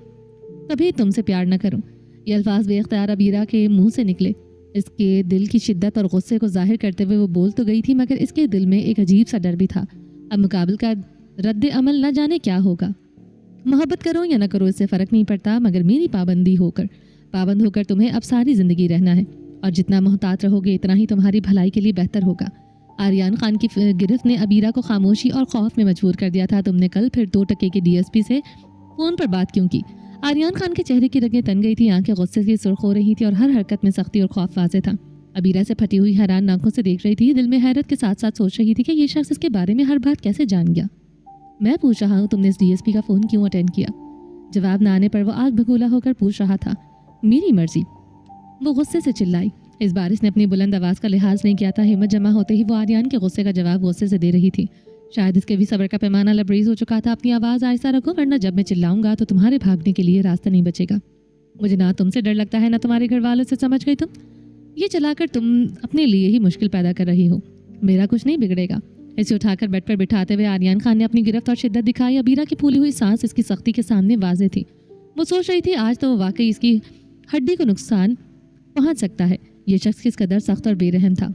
कभी तुमसे प्यार न करूं। ये अल्फाज बेख्तियार अबीरा के मुंह से निकले। इसके दिल की शिद्दत और गुस्से को जाहिर करते हुए वो बोल तो गई थी, मगर इसके दिल में एक अजीब सा डर भी था। अब मुकाबल का रद्द अमल न जाने क्या होगा। मोहब्बत करो या न करो इससे फ़र्क नहीं पड़ता, मगर मेरी पाबंद होकर तुम्हें अब सारी ज़िंदगी रहना है, और जितना मोहतात रहोगे इतना ही तुम्हारी भलाई के लिए बेहतर होगा। आर्यन खान की गिरफ्त ने अबीरा को खामोशी और खौफ में मजबूर कर दिया था। तुमने कल फिर 2 टके के DSP से फ़ोन पर बात क्यों की? आर्यन खान के चेहरे की रगें तन गई थी, आंखें गुस्से से सुर्ख हो रही थी और हर हरकत में सख्ती और खौफ वाज़ेह था। अबीरा से फटी हुई हैरान आंखों से देख रही थी। दिल में हैरत के साथ साथ सोच रही थी कि ये शख्स इसके बारे में हर बात कैसे जान गया। मैं पूछ रहा हूँ, तुमने इस DSP का फ़ोन क्यों अटेंड किया? जवाब न आने पर वो आग भगोला होकर पूछ रहा था। मेरी मर्जी, वो गुस्से से चिल्लाई। इस बार इसने अपनी बुलंद आवाज़ का लिहाज नहीं किया था। हिम्मत जमा होते ही वो आर्यन के गुस्से का जवाब गुस्से से दे रही थी। शायद इसके भी सब्र का पैमाना लबरेज हो चुका था। अपनी आवाज़ आहिस्ता रखो, वरना जब मैं चिल्लाऊंगा तो तुम्हारे भागने के लिए रास्ता नहीं बचेगा। मुझे ना तुमसे डर लगता है ना तुम्हारे घर वालों से, समझ गई तुम? ये चलाकर तुम अपने लिए ही मुश्किल पैदा कर रही हो। मेरा कुछ नहीं बिगड़ेगा। इसे उठाकर बेड पर बिठाते हुए आर्यन खान ने अपनी गिरफ्त और शिद्दत दिखाई। अबीरा की फूली हुई सांस इसकी सख्ती के सामने वाज़ेह थी। वो सोच रही थी आज तो वो वाकई इसकी हड्डी को नुकसान पहुंच सकता है। ये शख्स किस कदर सख्त और बेरहम था।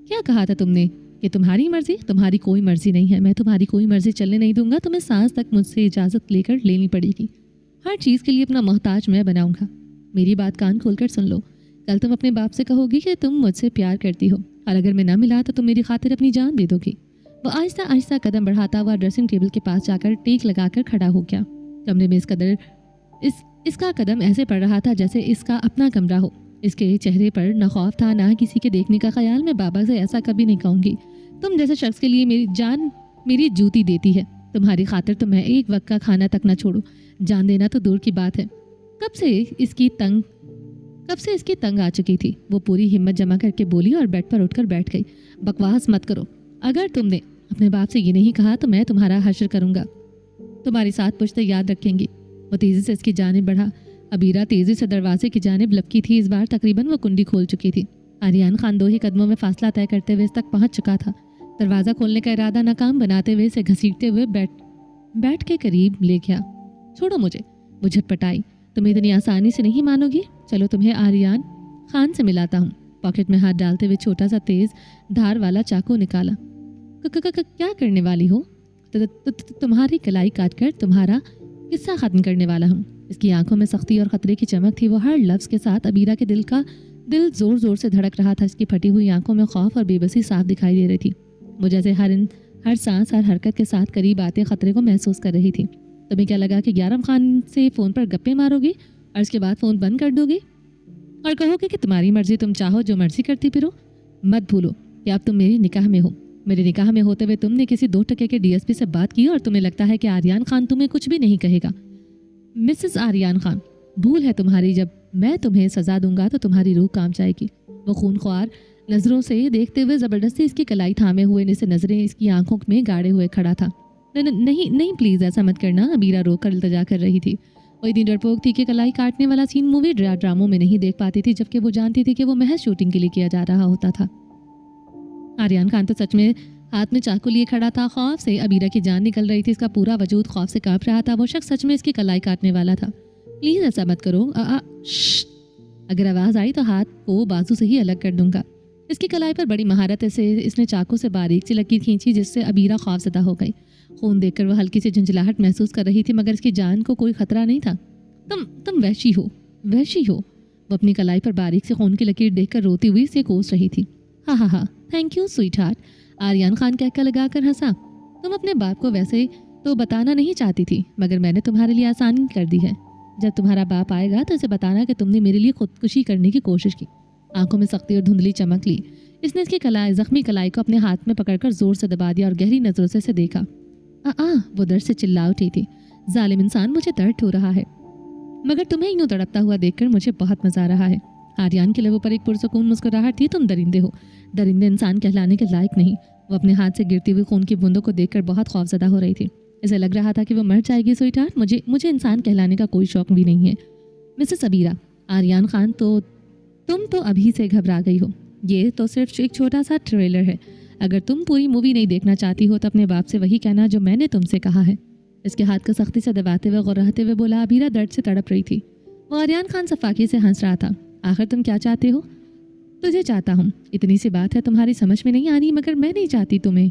क्या कहा था तुमने कि तुम्हारी मर्जी? तुम्हारी कोई मर्जी नहीं है। मैं तुम्हारी कोई मर्जी चलने नहीं दूंगा। तुम्हें सांस तक मुझसे इजाज़त लेकर लेनी पड़ेगी। हर चीज़ के लिए अपना मोहताज मैं बनाऊंगा। मेरी बात कान खोलकर सुन लो। कल तुम अपने बाप से कहोगी कि तुम मुझसे प्यार करती हो, और अगर मैं ना मिला तो तुम मेरी खातिर अपनी जान दे दोगी। वो आहिस्ता आहिस्ता कदम बढ़ाता हुआ ड्रेसिंग टेबल के पास जाकर टेक लगाकर खड़ा हो गया। कमरे में इसका कदम ऐसे पड़ रहा था जैसे इसका अपना कमरा हो। इसके चेहरे पर न खौफ था ना किसी के देखने का ख्याल। मैं बाबा से ऐसा कभी नहीं कहूँगी। तुम जैसे शख्स के लिए मेरी जान मेरी जूती देती है। तुम्हारी खातिर तो मैं एक वक्त का खाना तक ना छोड़ूं। जान देना तो दूर की बात है। कब से इसकी तंग आ चुकी थी। वो पूरी हिम्मत जमा करके बोली और बेड पर उठकर बैठ गई। बकवास मत करो। अगर तुमने अपने बाप से ये नहीं कहा तो मैं तुम्हारा हश्र करूँगा। तुम्हारी 7 पुश्तें याद रखेंगी। वो तेज़ी से इसकी जानिब बढ़ा। अबीरा तेज़ी से दरवाजे की जानिब लपकी थी। इस बार तकरीबन वो कुंडी खोल चुकी थी। आर्यन खान 2 ही कदमों में फासला तय करते हुए इस तक पहुंच चुका था। दरवाज़ा खोलने का इरादा नाकाम बनाते हुए इसे घसीटते हुए बैठ के करीब ले गया। छोड़ो मुझे, वो झटपटाई। तुम इतनी आसानी से नहीं मानोगी। चलो तुम्हें आर्यन खान से मिलाता हूँ। पॉकेट में हाथ डालते हुए छोटा सा तेज धार वाला चाकू निकाला। क्या करने वाली हो? तुम्हारी कलाई काटकर तुम्हारा किस्सा खत्म करने वाला हूँ। इसकी आंखों में सख्ती और खतरे की चमक थी। वो हर लफ्ज़ के साथ अबीरा के दिल जोर जोर से धड़क रहा था। इसकी फटी हुई आंखों में खौफ और बेबसी साफ दिखाई दे रही थी। वो जैसे हर सांस हर हरकत के साथ करीब आते खतरे को महसूस कर रही थी। तुम्हें क्या लगा कि ग्यारम खान से फ़ोन पर गप्पे मारोगी और इसके बाद फ़ोन बंद कर दोगी और कहोगे कि तुम्हारी मर्जी, तुम चाहो जो मर्जी करती फिरो? मत भूलो कि अब तुम मेरे निकाह में हो। मेरे निकाह में होते हुए तुमने किसी 2 टके के DSP से बात की और तुम्हें लगता है कि आर्यन खान तुम्हें कुछ भी नहीं कहेगा। मिसेस आर्यन खान, भूल है तुम्हारी। जब मैं तुम्हें सजा दूंगा तो तुम्हारी रूह काम जाएगी। वो खूनख्वार नज़रों से देखते हुए ज़बरदस्ती इसकी कलाई थामे हुए निसे नज़रें इसकी आंखों में गाड़े हुए खड़ा था। नहीं प्लीज़ ऐसा मत करना। अबीरा रोकर इल्तजा कर रही थी। वो इतनी डरपोक थी कि कलाई काटने वाला सीन मूवी ड्रामों में नहीं देख पाती थी, जबकि वो जानती थी कि वो महज शूटिंग के लिए किया जा रहा होता था। आर्यन खान तो सच में हाथ में चाकू लिए खड़ा था। खौफ से अबीरा की जान निकल रही थी। इसका पूरा वजूद खौफ से कांप रहा था। वो शख्स सच में इसकी कलाई काटने वाला था। प्लीज़ ऐसा मत करो। अगर आवाज़ आई तो हाथ को बाजू से ही अलग कर दूंगा। इसकी कलाई पर बड़ी महारत से इसने चाकू से बारीक सी लकीर खींची, जिससे अबीरा खौफज़दा हो गई। खून देखकर वह हल्की सी झंझलाहट महसूस कर रही थी, मगर इसकी जान को कोई खतरा नहीं था। तुम वैशी हो, वैशी हो। वो अपनी कलाई पर बारीक से खून की लकीर देखकर रोती हुई इसे कोस रही थी। हा, thank you sweetheart, Aryan Khan कहकर लगा कर हंसा। तुम अपने बाप को वैसे तो बताना नहीं चाहती थी, मगर मैंने तुम्हारे लिए आसानी कर दी है। जब तुम्हारा बाप आएगा तो इसे बताना कि तुमने मेरे लिए खुदकुशी करने की कोशिश की। आंखों में सख्ती और धुंधली चमक ली। इसने इसकी जख्मी कलाई को अपने हाथ में पकड़कर जोर से दबा दिया और गहरी नजरों से इसे देखा। वो दर्द से चिल्ला उठी थी। जालिम इंसान, मुझे दर्द हो रहा है, मगर तुम्हें यूं तड़पता हुआ देखकर मुझे बहुत मजा आ रहा है। आर्यन के लबों पर एक पुरसुकून मुस्कुराहट थी। तुम दरिंदे हो, दरिंदे इंसान कहलाने के लायक नहीं। वो अपने हाथ से गिरती हुई खून की बूंदों को देखकर बहुत खौफजदा हो रही थी। इसे लग रहा था कि वो मर जाएगी। स्वीटहार्ट, मुझे इंसान कहलाने का कोई शौक भी नहीं है। मिसेस अबीरा, आर्यन खान, तो तुम तो अभी से घबरा गई हो। ये तो सिर्फ एक छोटा सा ट्रेलर है। अगर तुम पूरी मूवी नहीं देखना चाहती हो तो अपने बाप से वही कहना जो मैंने तुमसे कहा है। इसके हाथ को सख्ती से दबाते हुए गुर्राते हुए बोला। अबीरा दर्द से तड़प रही थी। वो आर्यन खान सफाकी से हंस रहा था। आखिर तुम क्या चाहते हो? तुझे चाहता हूँ, इतनी सी बात है, तुम्हारी समझ में नहीं आ रही, मगर मैं नहीं चाहती तुम्हें।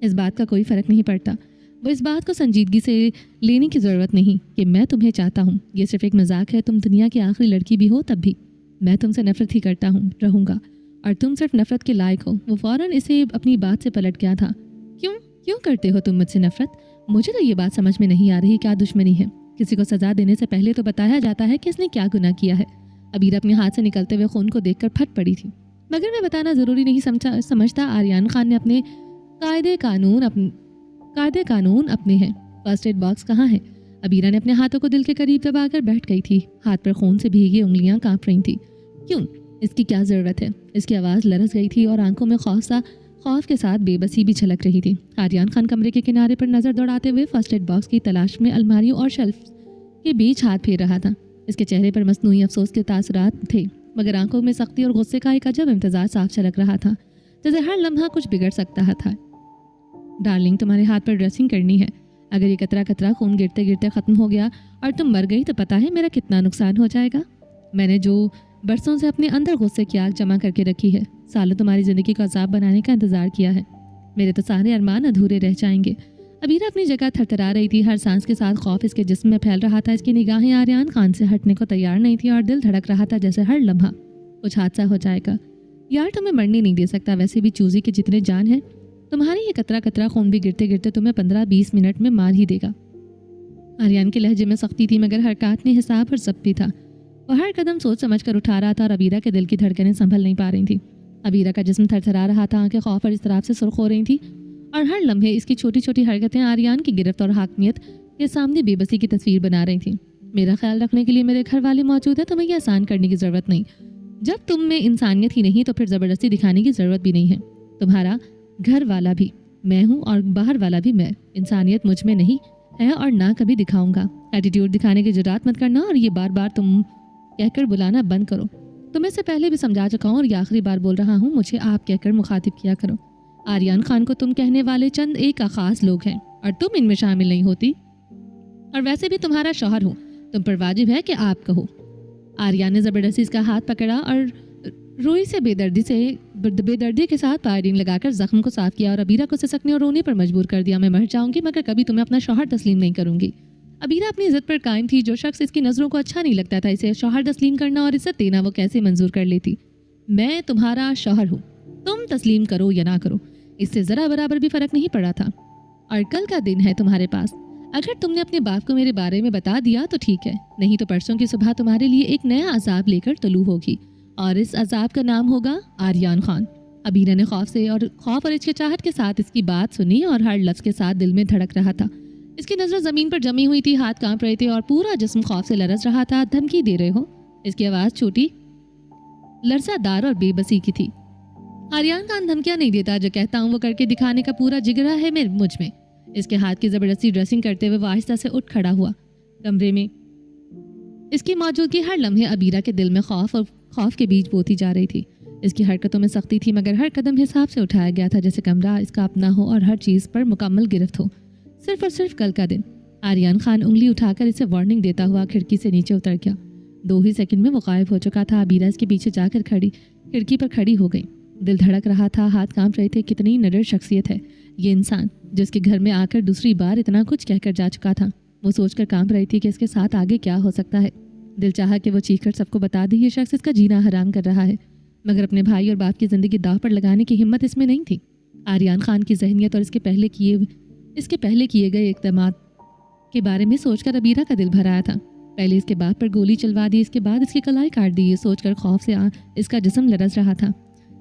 इस बात का कोई फर्क नहीं पड़ता। वो इस बात को संजीदगी से लेने की ज़रूरत नहीं कि मैं तुम्हें चाहता हूँ। ये सिर्फ एक मजाक है। तुम दुनिया की आखिरी लड़की भी हो तब भी मैं तुमसे नफरत ही करता हूँ, रहूँगा, और तुम सिर्फ नफरत के लायक हो। वो फौरन इसे अपनी बात से पलट गया था। क्यों करते हो तुम मुझसे नफरत? मुझे तो ये बात समझ में नहीं आ रही, क्या दुश्मनी है? किसी को सजा देने से पहले तो बताया जाता है कि इसने क्या गुनाह किया है। अबीरा अपने हाथ से निकलते हुए खून को देखकर फट पड़ी थी। मगर मैं बताना ज़रूरी नहीं समझता। आर्यन खान ने अपने कायदे कानून अपने हैं। फर्स्ट एड बॉक्स कहाँ है? अबीरा ने अपने हाथों को दिल के करीब दबाकर बैठ गई थी। हाथ पर खून से भीगी उंगलियां कांप रही थी। क्यों? इसकी क्या ज़रूरत है? इसकी आवाज़ लरस गई थी और आंखों में खौफ के साथ बेबसी भी छलक रही थी। आर्यन खान कमरे के किनारे पर नज़र दौड़ाते हुए फर्स्ट एड बॉक्स की तलाश में अलमारियों और शेल्फ के बीच हाथ फेर रहा था। इसके चेहरे पर मसनूई अफसोस के तासुरात थे, मगर आंखों में सख्ती और गुस्से का एक अजब इम्तजाज साफ छलक रहा था, जैसे हर लम्हा कुछ बिगड़ सकता था। डार्लिंग, तुम्हारे हाथ पर ड्रेसिंग करनी है। अगर ये कतरा कतरा खून गिरते गिरते ख़त्म हो गया और तुम मर गई तो पता है मेरा कितना नुकसान हो जाएगा। मैंने जो बरसों से अपने अंदर गुस्से की आग जमा करके रखी है, सालों तुम्हारी ज़िंदगी को अजाब बनाने का इंतज़ार किया है। मेरे तो सारे अरमान अधूरे रह जाएंगे। अबीरा अपनी जगह थरथरा रही थी। हर सांस के साथ खौफ इसके जिस्म में फैल रहा था। इसकी निगाहें आर्यन खान से हटने को तैयार नहीं थी और दिल धड़क रहा था जैसे हर लम्हा कुछ हादसा हो जाएगा। यार, तुम्हें मरने नहीं दे सकता। वैसे भी चूज़ी के जितने जान है, तुम्हारी ये कतरा कतरा खून भी गिरते गिरते तुम्हें 15-20 मिनट में मार ही देगा। आर्यन के लहजे में सख्ती थी, मगर हरकत में हिसाब और ज़ब्त भी था। वह हर कदम सोच समझ कर उठा रहा था और अबीरा के दिल की धड़कनें संभल नहीं पा रही थी। अबीरा का जिस्म थरथरा रहा था, आंखें खौफ और इज़्तिराब से सुर्ख हो रही थी, और हर लम्हे इसकी छोटी छोटी हरकतें आर्यन की गिरफ्त और हाकमियत के सामने बेबसी की तस्वीर बना रही थी। मेरा ख्याल रखने के लिए मेरे घर वाले मौजूद है, तुम्हें यह आसान करने की ज़रूरत नहीं। जब तुम में इंसानियत ही नहीं तो फिर ज़बरदस्ती दिखाने की ज़रूरत भी नहीं है। तुम्हारा घर वाला भी मैं हूँ और बाहर वाला भी मैं। इंसानियत मुझ में नहीं है और ना कभी दिखाऊंगा। एटीट्यूड दिखाने की जुर्रत मत करना और ये बार बार तुम कहकर बुलाना बंद करो। तुम्हें से पहले भी समझा चुका हूँ और ये आखिरी बार बोल रहा हूँ, मुझे आप कहकर मुखातिब किया करो। आर्यन खान को तुम कहने वाले चंद एक खास लोग हैं और तुम इनमें शामिल नहीं होती, और वैसे भी तुम्हारा शौहर हूँ, तुम पर वाजिब है कि आप कहो। आर्यन ने ज़बरदस्ती इसका हाथ पकड़ा और रोई से बेदर्दी के साथ पायरिंग लगाकर जख्म को साफ किया और अबीरा को सिसकने और रोने पर मजबूर कर दिया। मैं मर जाऊंगी मगर कभी तुम्हें अपना शौहर तस्लीम नहीं करूंगी। अबीरा अपनी इज्जत पर कायम थी। जो शख्स इसकी नज़रों को अच्छा नहीं लगता था, इसे शौहर तस्लीम करना और इज्जत देना वो कैसे मंजूर कर लेती। मैं तुम्हारा शौहर हूँ, तुम तस्लीम करो या ना करो, इससे ज़रा बराबर भी फ़र्क नहीं पड़ा था। और कल का दिन है तुम्हारे पास। अगर तुमने अपने बाप को मेरे बारे में बता दिया तो ठीक है, नहीं तो परसों की सुबह तुम्हारे लिए एक नया अजाब लेकर तलू होगी और इस अजाब का नाम होगा आर्यन खान। अबीरा ने खौफ और हिचकिचाहट के साथ इसकी बात सुनी और हर लफ्ज़ के साथ दिल में धड़क रहा था। इसकी नज़र ज़मीन पर जमी हुई थी, हाथ कांप रहे थे और पूरा जिस्म खौफ से लरस रहा था। धमकी दे रहे हो? इसकी आवाज़ छोटी, लरसादार और बेबसी की थी। आर्यन खान धमकियाँ नहीं देता, जो कहता हूँ वो करके दिखाने का पूरा जिगरा है मुझ में। इसके हाथ की ज़बरदस्ती ड्रेसिंग करते हुए वो आहिस्ता से उठ खड़ा हुआ। कमरे में इसकी मौजूदगी हर लम्हे अबीरा के दिल में खौफ के बीच बोती जा रही थी। इसकी हरकतों में सख्ती थी, मगर हर कदम हिसाब से उठाया गया था, जैसे कमरा इसका अपना हो और हर चीज़ पर मुकम्मल गिरफ्त हो। सिर्फ और सिर्फ कल का दिन। आर्यन खान उंगली उठाकर इसे वार्निंग देता हुआ खिड़की से नीचे उतर गया। 2 ही सेकंड में वो गायब हो चुका था। अबीरा इसके पीछे जाकर खिड़की पर खड़ी हो गई। दिल धड़क रहा था, हाथ कांप रहे थे। कितनी निडर शख्सियत है ये इंसान, जिसके घर में आकर दूसरी बार इतना कुछ कहकर जा चुका था। वो सोचकर कांप रही थी कि इसके साथ आगे क्या हो सकता है। दिल चाहा कि वो चीखकर सबको बता दी ये शख्स इसका जीना हराम कर रहा है, मगर अपने भाई और बाप की ज़िंदगी दांव पर लगाने की हिम्मत इसमें नहीं थी। आर्यन खान की जहनियत और इसके पहले किए गए इक़दामात के बारे में सोचकर अबीरा का दिल भर आया था। पहले इसके बाप पर गोली चलवा दी, इसके बाद इसकी कलाई काट दी। ये सोचकर खौफ से इसका जिस्म लरस रहा था।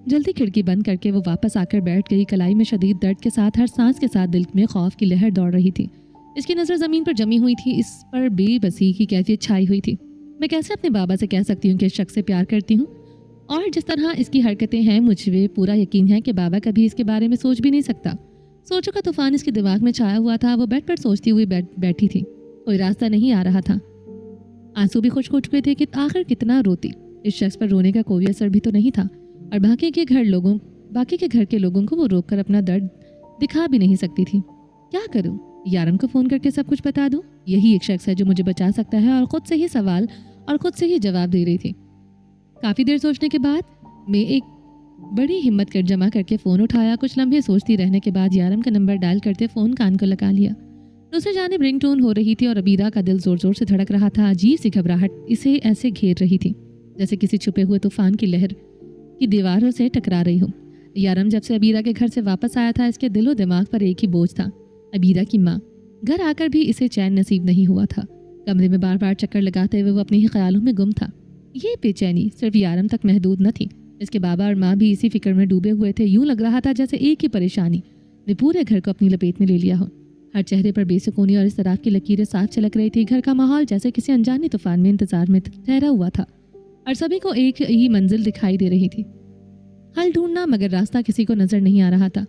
जल्दी खिड़की बंद करके वो वापस आकर बैठ गई। कलाई में शदीद दर्द के साथ, हर सांस के साथ दिल में खौफ की लहर दौड़ रही थी। इसकी नज़र ज़मीन पर जमी हुई थी। इस पर बेबसी की कैफियत छाई हुई थी। मैं कैसे अपने बाबा से कह सकती हूँ कि इस शख्स से प्यार करती हूँ, और जिस तरह इसकी हरकतें हैं मुझे पूरा यकीन है कि बाबा कभी इसके बारे में सोच भी नहीं सकता। सोचों का तूफान इसके दिमाग में छाया हुआ था। वो बेड पर सोचती हुई बैठी थी। कोई रास्ता नहीं आ रहा था। आंसू भी खुश हो चुके थे कि आखिर कितना रोती। इस शख्स पर रोने का कोई असर भी तो नहीं था, और बाकी के घर के लोगों को वो रोककर अपना दर्द दिखा भी नहीं सकती थी। क्या करूं? यारम को फ़ोन करके सब कुछ बता दूं? यही एक शख्स है जो मुझे बचा सकता है। और खुद से ही सवाल और खुद से ही जवाब दे रही थी। काफ़ी देर सोचने के बाद मैं एक बड़ी हिम्मत कर जमा करके फ़ोन उठाया। कुछ लम्हे सोचती रहने के बाद यारम का नंबर डायल करते फ़ोन कान को लगा लिया। दूसरी जानिब रिंगटोन हो रही थी और अबीरा का दिल ज़ोर ज़ोर से धड़क रहा था। अजीब सी घबराहट इसे ऐसे घेर रही थी जैसे किसी छुपे हुए तूफान की लहर की दीवारों से टकरा रही हो। यारम जब से अबीरा के घर से वापस आया था, इसके दिलो दिमाग पर एक ही बोझ था, अबीरा की माँ। घर आकर भी इसे चैन नसीब नहीं हुआ था। कमरे में बार बार चक्कर लगाते हुए वो अपने ही ख्यालों में गुम था। ये बेचैनी सिर्फ यारम तक महदूद न थी। इसके बाबा और माँ भी इसी फिक्र में डूबे हुए थे। यूं लग रहा था जैसे एक ही परेशानी ने पूरे घर को अपनी लपेट में ले लिया हो। हर चेहरे पर बेसुकूनी और इस तरह की लकीरें साफ छलक रही थी। घर का माहौल जैसे किसी अनजाने तूफान में इंतजार में ठहरा हुआ था, और सभी को एक ही मंजिल दिखाई दे रही थी, हल ढूंढना, मगर रास्ता किसी को नजर नहीं आ रहा था।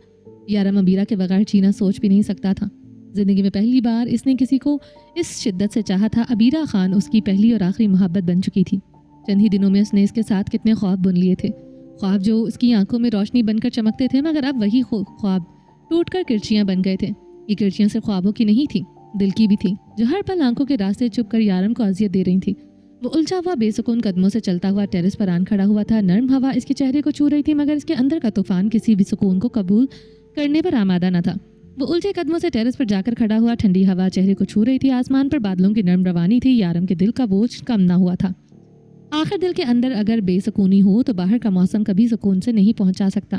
यारम अबीरा के बगैर जीना सोच भी नहीं सकता था। जिंदगी में पहली बार इसने किसी को इस शिद्दत से चाहा था। अबीरा खान उसकी पहली और आखिरी मोहब्बत बन चुकी थी। चंद ही दिनों में उसने इसके साथ कितने ख्वाब बुन लिए थे, ख्वाब जो उसकी आंखों में रोशनी बनकर चमकते थे, मगर अब वही ख्वाब टूटकर किरचियाँ बन गए थे। ये किरचियाँ सिर्फ ख्वाबों की नहीं थी, दिल की भी थी, जो हर पल आंखों के रास्ते चुप कर यारम को अजियत दे रही थी। वो उलझा हुआ बेसुकून कदमों से चलता हुआ टेरेस पर आन खड़ा हुआ था। नर्म हवा इसके चेहरे को छू रही थी, मगर इसके अंदर का तूफान किसी भी सुकून को कबूल करने पर आमादा न था। वो उलझे कदमों से टेरेस पर जाकर खड़ा हुआ। ठंडी हवा चेहरे को छू रही थी। आसमान पर बादलों की नर्म रवानी थी। यारम के दिल का बोझ कम ना हुआ था। आखिर दिल के अंदर अगर बेसुकूनी हो तो बाहर का मौसम कभी सुकून से नहीं पहुंचा सकता।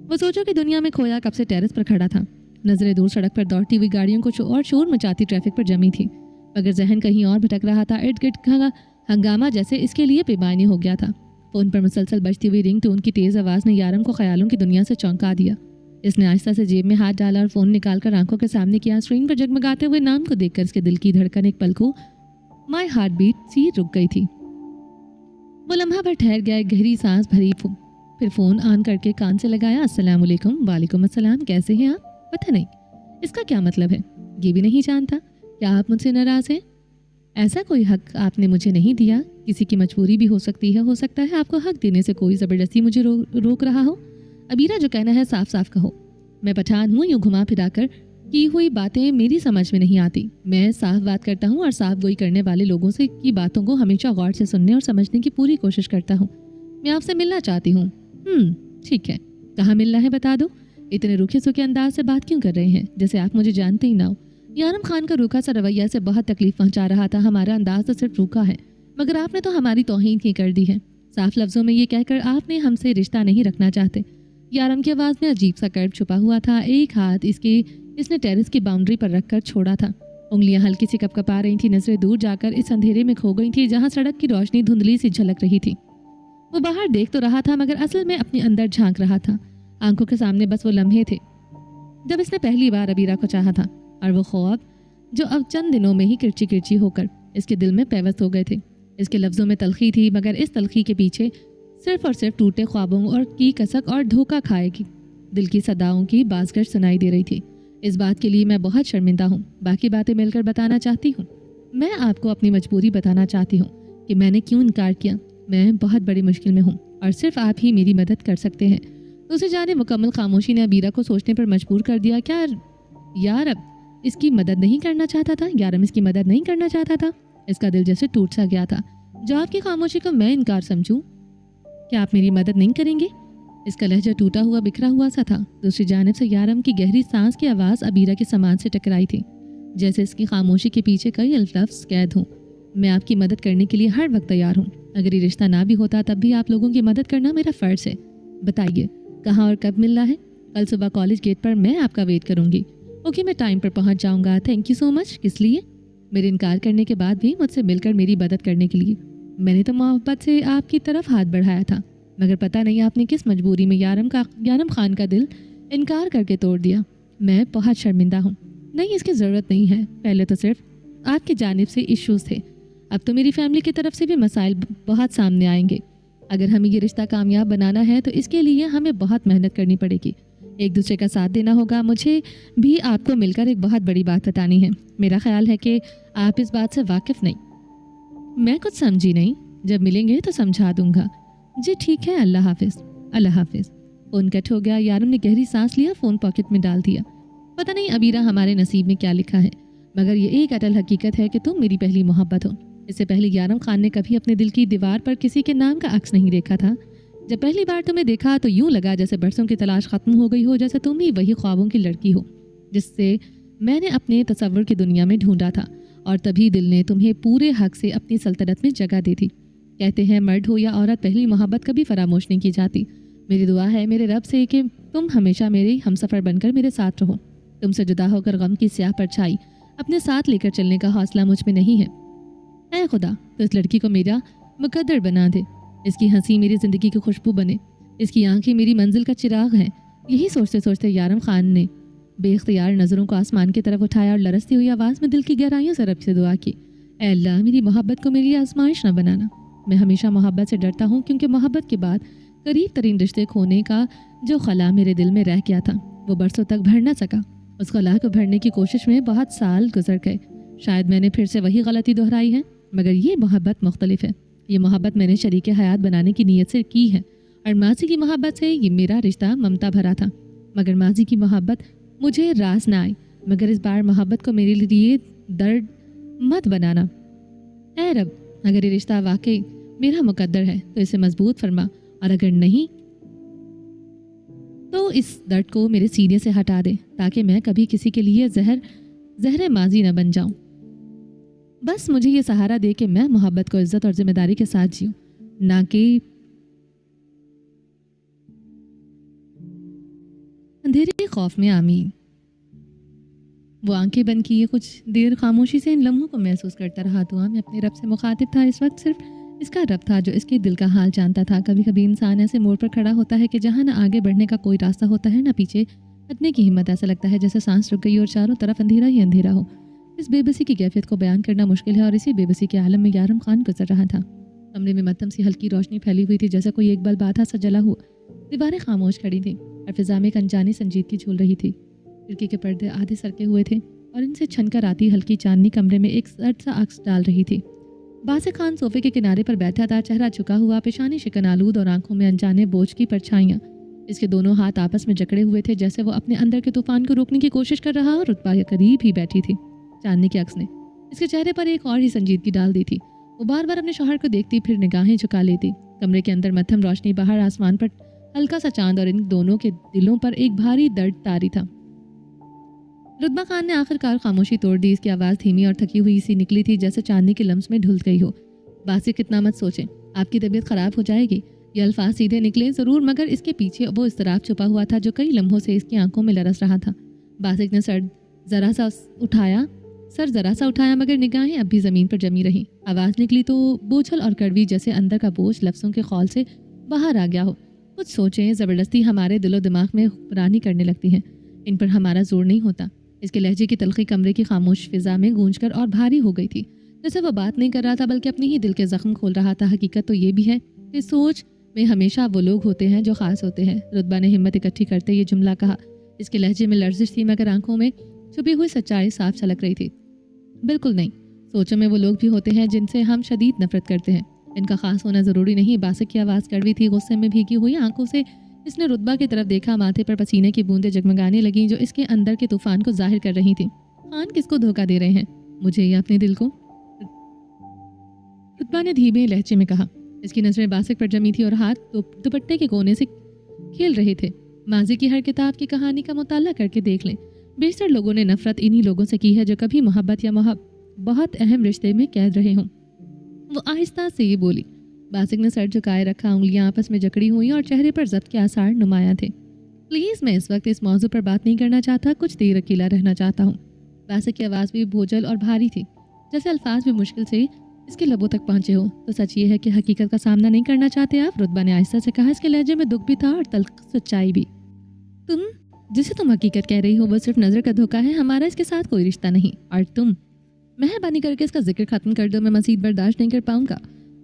वो सोचो कि दुनिया में खोया कब से टेरेस पर खड़ा था। नजरें दूर सड़क पर दौड़ती हुई गाड़ियों को और शोर मचाती ट्रैफिक पर जमी थी, मगर जहन कहीं और भटक रहा था। इर्द गिर्द हंगामा जैसे इसके लिए बेमायने हो गया था। फोन पर मुसलसल बजती हुई रिंगटोन की तेज आवाज़ ने यारम को ख्यालों की दुनिया से चौंका दिया। इसने आहिस्ता से जेब में हाथ डाला और फ़ोन निकालकर आंखों के सामने किया। स्क्रीन पर जगमगाते हुए नाम को देखकर इसके दिल की धड़कन एक पल को माई हार्ट बीट सी रुक गई थी। वो लम्हा भर ठहर गया, एक गहरी सांस भरी, फिर फ़ोन ऑन करके कान से लगाया। अस्सलाम वालेकुम। वालेकुम अस्सलाम। कैसे हैं आप? पता नहीं इसका क्या मतलब है, ये भी नहीं जानता। क्या आप मुझसे नाराज़ हैं? ऐसा कोई हक आपने मुझे नहीं दिया। किसी की मजबूरी भी हो सकती है। हो सकता है आपको हक देने से कोई ज़बरदस्ती मुझे रोक रहा हो। अबीरा, जो कहना है साफ साफ कहो। मैं पठान हूँ, यूँ घुमा फिरा कर की हुई बातें मेरी समझ में नहीं आती। मैं साफ बात करता हूँ और साफ गोई करने वाले लोगों से की बातों को हमेशा गौर से सुनने और समझने की पूरी कोशिश करता हूँ। मैं आपसे मिलना चाहती हूँ। ठीक है, कहाँ मिलना है बता दो। इतने रूखे सूखे अंदाज से बात क्यों कर रहे हैं, जैसे आप मुझे जानते ही ना हो। यारम खान का रूखा सा रवैया से बहुत तकलीफ पहुंचा रहा था। हमारा अंदाज तो सिर्फ रूखा है, मगर आपने तो हमारी तौहीन ही कर दी है। साफ लफ्जों में ये कहकर आपने हमसे रिश्ता नहीं रखना चाहते। यारम की आवाज़ में अजीब सा कर्व छुपा हुआ था। एक हाथ इसने टेरेस की बाउंड्री पर रखकर छोड़ा था। उंगलियां हल्की सी कपकपा रही थी। नजरें दूर जाकर इस अंधेरे में खो गई थी जहां सड़क की रोशनी धुंधली सी झलक रही थी। वो बाहर देख तो रहा था, मगर असल में अपने अंदर झांक रहा था। आंखों के सामने बस वो लम्हे थे जब इसने पहली बार अबीरा को चाहा था, और वो ख्वाब जो अब चंद दिनों में ही किरची किरची होकर इसके दिल में पैवस्त हो गए थे। इसके लफ्ज़ों में तलखी थी, मगर इस तलखी के पीछे सिर्फ और सिर्फ टूटे ख्वाबों और की कसक और धोखा खाए की दिल की सदाओं की बाज़गश सुनाई दे रही थी। इस बात के लिए मैं बहुत शर्मिंदा हूँ। बाकी बातें मिलकर बताना चाहती हूँ। मैं आपको अपनी मजबूरी बताना चाहती हूँ कि मैंने क्यों इनकार किया। मैं बहुत बड़ी मुश्किल में हूँ और सिर्फ आप ही मेरी मदद कर सकते हैं। दूसरी जाने मुकम्मल खामोशी ने अबीरा को सोचने पर मजबूर कर दिया। क्या यार अब इसकी मदद नहीं करना चाहता था? यारम इसकी मदद नहीं करना चाहता था? اس کا دل جیسے ٹوٹ سا گیا تھا۔ جواب کی خاموشی کو میں انکار سمجھوں؟ کیا آپ میری مدد نہیں کریں گے؟ اس کا لہجہ ٹوٹا ہوا بکھرا ہوا سا تھا۔ دوسری جانب سے یارم کی گہری سانس کی آواز ابیرہ کے سامان سے ٹکرائی تھی، جیسے اس کی خاموشی کے پیچھے کئی لفظ قید ہوں۔ میں آپ کی مدد کرنے کے لیے ہر وقت تیار ہوں۔ اگر یہ رشتہ نہ بھی ہوتا تب بھی آپ لوگوں کی مدد کرنا میرا فرض ہے۔ بتائیے کہاں اور کب ملنا ہے؟ کل صبح کالج گیٹ پر میں آپ کا ویٹ کروں گی۔ اوکے، میں ٹائم پر پہنچ جاؤں گا۔ تھینک یو سو مچ۔ کس لیے؟ میرے انکار کرنے کے بعد بھی مجھ سے مل کر میری مدد کرنے کے لیے۔ میں نے تو محبت سے آپ کی طرف ہاتھ بڑھایا تھا، مگر پتہ نہیں آپ نے کس مجبوری میں یارم خان کا دل انکار کر کے توڑ دیا۔ میں بہت شرمندہ ہوں۔ نہیں، اس کی ضرورت نہیں ہے۔ پہلے تو صرف آپ کی جانب سے ایشوز تھے، اب تو میری فیملی کی طرف سے بھی مسائل بہت سامنے آئیں گے۔ اگر ہمیں یہ رشتہ کامیاب بنانا ہے تو اس کے لیے ہمیں بہت محنت کرنی پڑے گی، ایک دوسرے کا ساتھ دینا ہوگا۔ مجھے بھی آپ کو مل کر ایک بہت بڑی بات بتانی ہے۔ میرا خیال ہے کہ آپ اس بات سے واقف نہیں۔ میں کچھ سمجھی نہیں۔ جب ملیں گے تو سمجھا دوں گا۔ جی ٹھیک ہے، اللہ حافظ۔ اللہ حافظ۔ فون کٹ ہو گیا۔ یارم نے گہری سانس لیا، فون پاکٹ میں ڈال دیا۔ پتہ نہیں ابیرہ ہمارے نصیب میں کیا لکھا ہے، مگر یہ ایک اٹل حقیقت ہے کہ تم میری پہلی محبت ہو۔ اس سے پہلے یارم خان نے کبھی اپنے دل کی دیوار پر کسی کے نام کا عکس نہیں دیکھا تھا۔ جب پہلی بار تمہیں دیکھا تو یوں لگا جیسے برسوں کی تلاش ختم ہو گئی ہو، جیسے تم ہی وہی خوابوں کی لڑکی ہو جس سے میں نے اپنے تصور کی دنیا میں ڈھونڈا تھا، اور تبھی دل نے تمہیں پورے حق سے اپنی سلطنت میں جگہ دی تھی۔ کہتے ہیں مرد ہو یا عورت، پہلی محبت کبھی فراموش نہیں کی جاتی۔ میری دعا ہے میرے رب سے کہ تم ہمیشہ میری ہمسفر بن کر میرے ساتھ رہو۔ تم سے جدا ہو کر غم کی سیاہ پرچھائی اپنے ساتھ لے کر چلنے کا حوصلہ مجھ میں نہیں ہے۔ اے خدا، تو اس لڑکی کو میرا مقدر بنا دے، اس کی ہنسی میری زندگی کی خوشبو بنے، اس کی آنکھیں میری منزل کا چراغ ہیں۔ یہی سوچتے سوچتے یارم خان نے بے اختیار نظروں کو آسمان کی طرف اٹھایا اور لرزتی ہوئی آواز میں دل کی گہرائیوں سے رب سے دعا کی، اے اللہ، میری محبت کو میری آزمائش نہ بنانا۔ میں ہمیشہ محبت سے ڈرتا ہوں، کیونکہ محبت کے بعد قریب ترین رشتے کھونے کا جو خلا میرے دل میں رہ گیا تھا وہ برسوں تک بھر نہ سکا۔ اس خلا کو بھرنے کی کوشش میں بہت سال گزر گئے۔ شاید میں نے پھر سے وہی غلطی دہرائی ہے، مگر یہ محبت مختلف ہے۔ یہ محبت میں نے شریک حیات بنانے کی نیت سے کی ہے، اور ماضی کی محبت سے یہ میرا رشتہ ممتا بھرا تھا، مگر ماضی کی محبت مجھے راس نہ آئی۔ مگر اس بار محبت کو میرے لیے درد مت بنانا۔ اے رب، اگر یہ رشتہ واقعی میرا مقدر ہے تو اسے مضبوط فرما، اور اگر نہیں تو اس درد کو میرے سینے سے ہٹا دے، تاکہ میں کبھی کسی کے لیے زہر ماضی نہ بن جاؤں۔ بس مجھے یہ سہارا دے کہ میں محبت کو عزت اور ذمہ داری کے ساتھ جیوں، نہ کہ اندھیرے خوف میں۔ آمین۔ وہ آنکھیں بند کیے کچھ دیر خاموشی سے ان لمحوں کو محسوس کرتا رہا۔ دعا میں اپنے رب سے مخاطب تھا۔ اس وقت صرف اس کا رب تھا جو اس کے دل کا حال جانتا تھا۔ کبھی کبھی انسان ایسے موڑ پر کھڑا ہوتا ہے کہ جہاں نہ آگے بڑھنے کا کوئی راستہ ہوتا ہے، نہ پیچھے ہٹنے کی ہمت۔ ایسا لگتا ہے جیسے سانس رک گئی اور چاروں طرف اندھیرا ہی اندھیرا ہو۔ اس بے بسی کی کیفیت کو بیان کرنا مشکل ہے، اور اسی بے بسی کے عالم میں یارم خان گزر رہا تھا۔ کمرے میں مدھم سی ہلکی روشنی پھیلی ہوئی تھی، جیسے کوئی ایک بل بادھا سا جلا ہوا۔ دیواریں خاموش کھڑی تھیں اور فضا میں ایک انجانی سنجیدگی جھول رہی تھی۔ کھڑکی کے پردے آدھے سرکے ہوئے تھے اور ان سے چھن کر آتی ہلکی چاندنی کمرے میں ایک سرد سا عکس ڈال رہی تھی۔ باسق خان صوفے کے کنارے پر بیٹھا تھا، چہرہ جھکا ہوا، پیشانی شکن آلود اور آنکھوں میں انجانے بوجھ کی پرچھائیاں۔ اس کے دونوں ہاتھ آپس میں جکڑے ہوئے تھے، جیسے وہ اپنے اندر کے طوفان کو روکنے کی کوشش کر رہا، اور رتبہ قریب ہی بیٹھی تھی۔ چاندنی کے عکس نے اس کے چہرے پر ایک اور ہی سنجیدگی ڈال دی تھی۔ وہ بار بار اپنے شوہر کو دیکھتی، پھر نگاہیں جھکا لیتی۔ کمرے کے اندر مدھم روشنی، باہر آسمان پر ہلکا سا چاند، اور ان دونوں کے دلوں پر ایک بھاری درد طاری تھا۔ رتبہ خان نے آخر کار خاموشی توڑ دی۔ اس کی آواز دھیمی اور تھکی ہوئی سی نکلی تھی، جیسے چاندنی کے لمس میں ڈھل گئی ہو۔ باسق، اتنا مت سوچیں، آپ کی طبیعت خراب ہو جائے گی۔ یہ الفاظ سیدھے نکلے ضرور، مگر اس کے پیچھے وہ اضطراب چھپا ہوا تھا جو کئی لمحوں سے اس کی آنکھوں میں لرز رہا تھا۔ باسق نے سر ذرا سا اٹھایا، مگر نگاہیں اب بھی زمین پر جمی رہیں۔ آواز نکلی تو بوجھل اور کڑوی، جیسے اندر کا بوجھ لفظوں کے خول سے باہر آ گیا ہو۔ کچھ سوچیں زبردستی ہمارے دل و دماغ میں حکمرانی کرنے لگتی ہیں، ان پر ہمارا زور نہیں ہوتا۔ اس کے لہجے کی تلخی کمرے کی خاموش فضا میں گونج کر اور بھاری ہو گئی تھی، جیسے وہ بات نہیں کر رہا تھا بلکہ اپنی ہی دل کے زخم کھول رہا تھا۔ حقیقت تو یہ بھی ہے کہ سوچ میں ہمیشہ وہ لوگ ہوتے ہیں جو خاص ہوتے ہیں۔ رتبہ نے ہمت اکٹھی کرتے یہ جملہ کہا۔ اس کے لہجے میں لرزش تھی، مگر آنکھوں میں چھپی ہوئی سچائی صاف جھلک رہی تھی۔ بالکل نہیں، سوچوں میں وہ لوگ بھی ہوتے ہیں جن سے ہم شدید نفرت کرتے ہیں، ان کا خاص ہونا ضروری نہیں۔ باسق کی آواز کڑوی تھی، غصے میں بھیگی ہوئی آنکھوں سے اس نے رتبہ کی طرف دیکھا۔ ماتھے پر پسینے کی بوندیں جگمگانے لگیں جو اس کے اندر کے طوفان کو ظاہر کر رہی تھیں۔ خان کس کو دھوکہ دے رہے ہیں، مجھے یا اپنے دل کو؟ रुतबा ने धीमे लहजे में कहा। इसकी नजरें बासिक पर जमी थी और हाथ दुपट्टे के कोने से खेल रहे थे। माजी की हर किताब की कहानी का मुताला करके देख लें, बेशतर लोगों ने नफरत इन्हीं लोगों से की है जो कभी मोहब्बत या बहुत अहम रिश्ते में कैद रहे हों। वो आहिस्ता से ये बोली। बासिक ने सर झुकाए रखा, उंगलियां आपस में जकड़ी हुई और चेहरे पर जब्त के आसार नुमाया थे। प्लीज़, मैं इस वक्त इस मौजू पर बात नहीं करना चाहता, कुछ देर अकेला रहना चाहता हूँ। बासिक की आवाज़ भी बोझल और भारी थी, जैसे अल्फाज भी मुश्किल से इसके लबों तक पहुंचे हो। तो सच ये है कि हकीकत का सामना नहीं करना चाहते आप? रुतबा ने आहिस्ता से कहा। इसके लहजे में दुख भी था और तल्ख सच्चाई भी। जिसे तुम हकीकत कह रही हो वो सिर्फ नज़र का धोखा है, हमारा इसके साथ कोई रिश्ता नहीं। और तुम मेहरबानी करके इसका जिक्र खत्म कर दो, मैं मज़ीद बर्दाश्त नहीं कर पाऊंगा।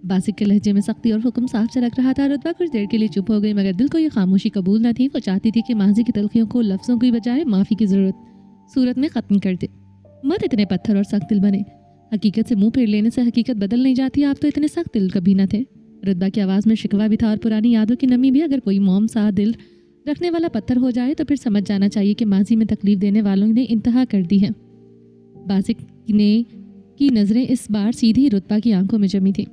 बासिक के लहजे में सख्ती और हुक्म साफ झलक रहा था। रुतबा कुछ देर के लिए चुप हो गई, मगर दिल को ये खामोशी कबूल न थी। वो चाहती थी कि माजी की तलखियों को लफ्ज़ों की बजाय माफ़ी की सूरत में ख़त्म कर दे। मत इतने पत्थर और सख्त दिल बने, हकीकत से मुंह फेर लेने से हकीकत बदल नहीं जाती। आप तो इतने सख्त दिल कभी न थे। रुतबा की आवाज़ में शिकवा भी था और पुरानी यादों की नमी भी। अगर कोई मोम सा दिल रखने वाला पत्थर हो जाए तो फिर समझ जाना चाहिए कि माजी में तकलीफ देने वालों ने इंतहा कर दी है। बासिक की नज़रें इस बार सीधी रुतबा की आंखों में जमी थी।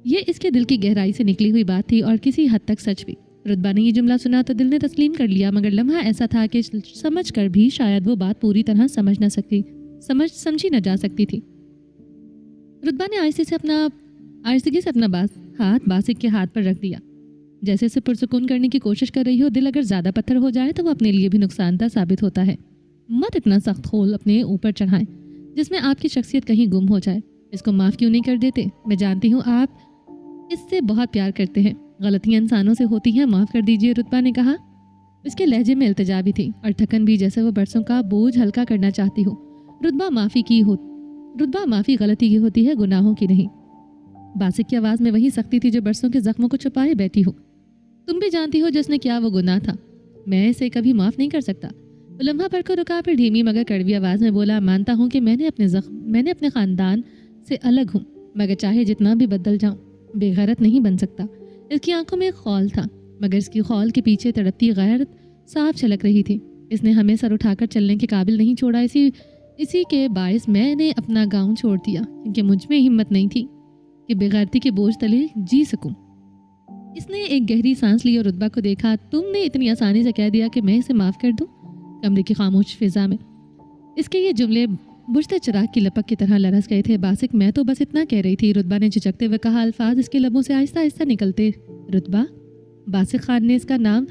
ये इसके दिल की गहराई से निकली हुई बात थी और किसी हद तक सच भी। रुतबा ने ये जुमला सुना तो दिल ने तस्लीम कर लिया, मगर लम्हा ऐसा था कि समझ कर भी शायद वो बात पूरी तरह समझी न जा सकती थी। रुतबा ने आहिस्तगी से अपना हाथ बासिक के हाथ पर रख दिया, जैसे इसे पुरसुकून करने की कोशिश कर रही हो। दिल अगर ज़्यादा पत्थर हो जाए तो वो अपने लिए भी नुकसानदा साबित होता है। मत इतना सख्त खोल अपने ऊपर चढ़ाएं जिसमें आपकी शख्सियत कहीं गुम हो जाए। इसको माफ़ क्यों नहीं कर देते? मैं जानती हूँ आप इससे बहुत प्यार करते हैं, गलतियाँ इंसानों से होती हैं, माफ़ कर दीजिए। रुतबा ने कहा। इसके लहजे में इल्तिजा भी थी और थकन भी, जैसे वो बरसों का बोझ हल्का करना चाहती हो। रुतबा माफ़ी गलती की होती है, गुनाहों की नहीं। बासिक की आवाज़ में वही सख्ती थी जो बरसों के जख्मों को छुपाए बैठी हो। तुम भी जानती हो जिसने किया वो गुनाह था, मैं इसे कभी माफ़ नहीं कर सकता। वो लम्हा भर को रुका, फिर धीमी मगर कड़वी आवाज़ में बोला। मानता हूँ कि मैंने अपने ख़ानदान से अलग हूँ, मगर चाहे जितना भी बदल जाऊँ बेगैरत नहीं बन सकता। इसकी आंखों में खौल था, मगर इसकी खौल के पीछे तड़पती गैरत साफ झलक रही थी। इसने हमें सर उठाकर चलने के काबिल नहीं छोड़ा। इसी के बायस मैंने अपना गाँव छोड़ दिया, क्योंकि मुझ में हिम्मत नहीं थी कि बेगैरती के बोझ तले जी सकूं। इसने एक गहरी सांस ली और रुतबा को देखा। तुमने इतनी आसानी से कह दिया कि मैं इसे माफ़ कर दूं? कमरे की खामोश फिजा में इसके ये जुमले बुझते चिराग की लपक की तरह लरस गए थे। बासिक, मैं तो बस इतना कह रही थी, रुतबा ने झिझकते हुए कहा। अल्फाज इसके लबों से आहिस्ता आहिस्ता निकलते। रुतबा, बासिक खान ने इसका नाम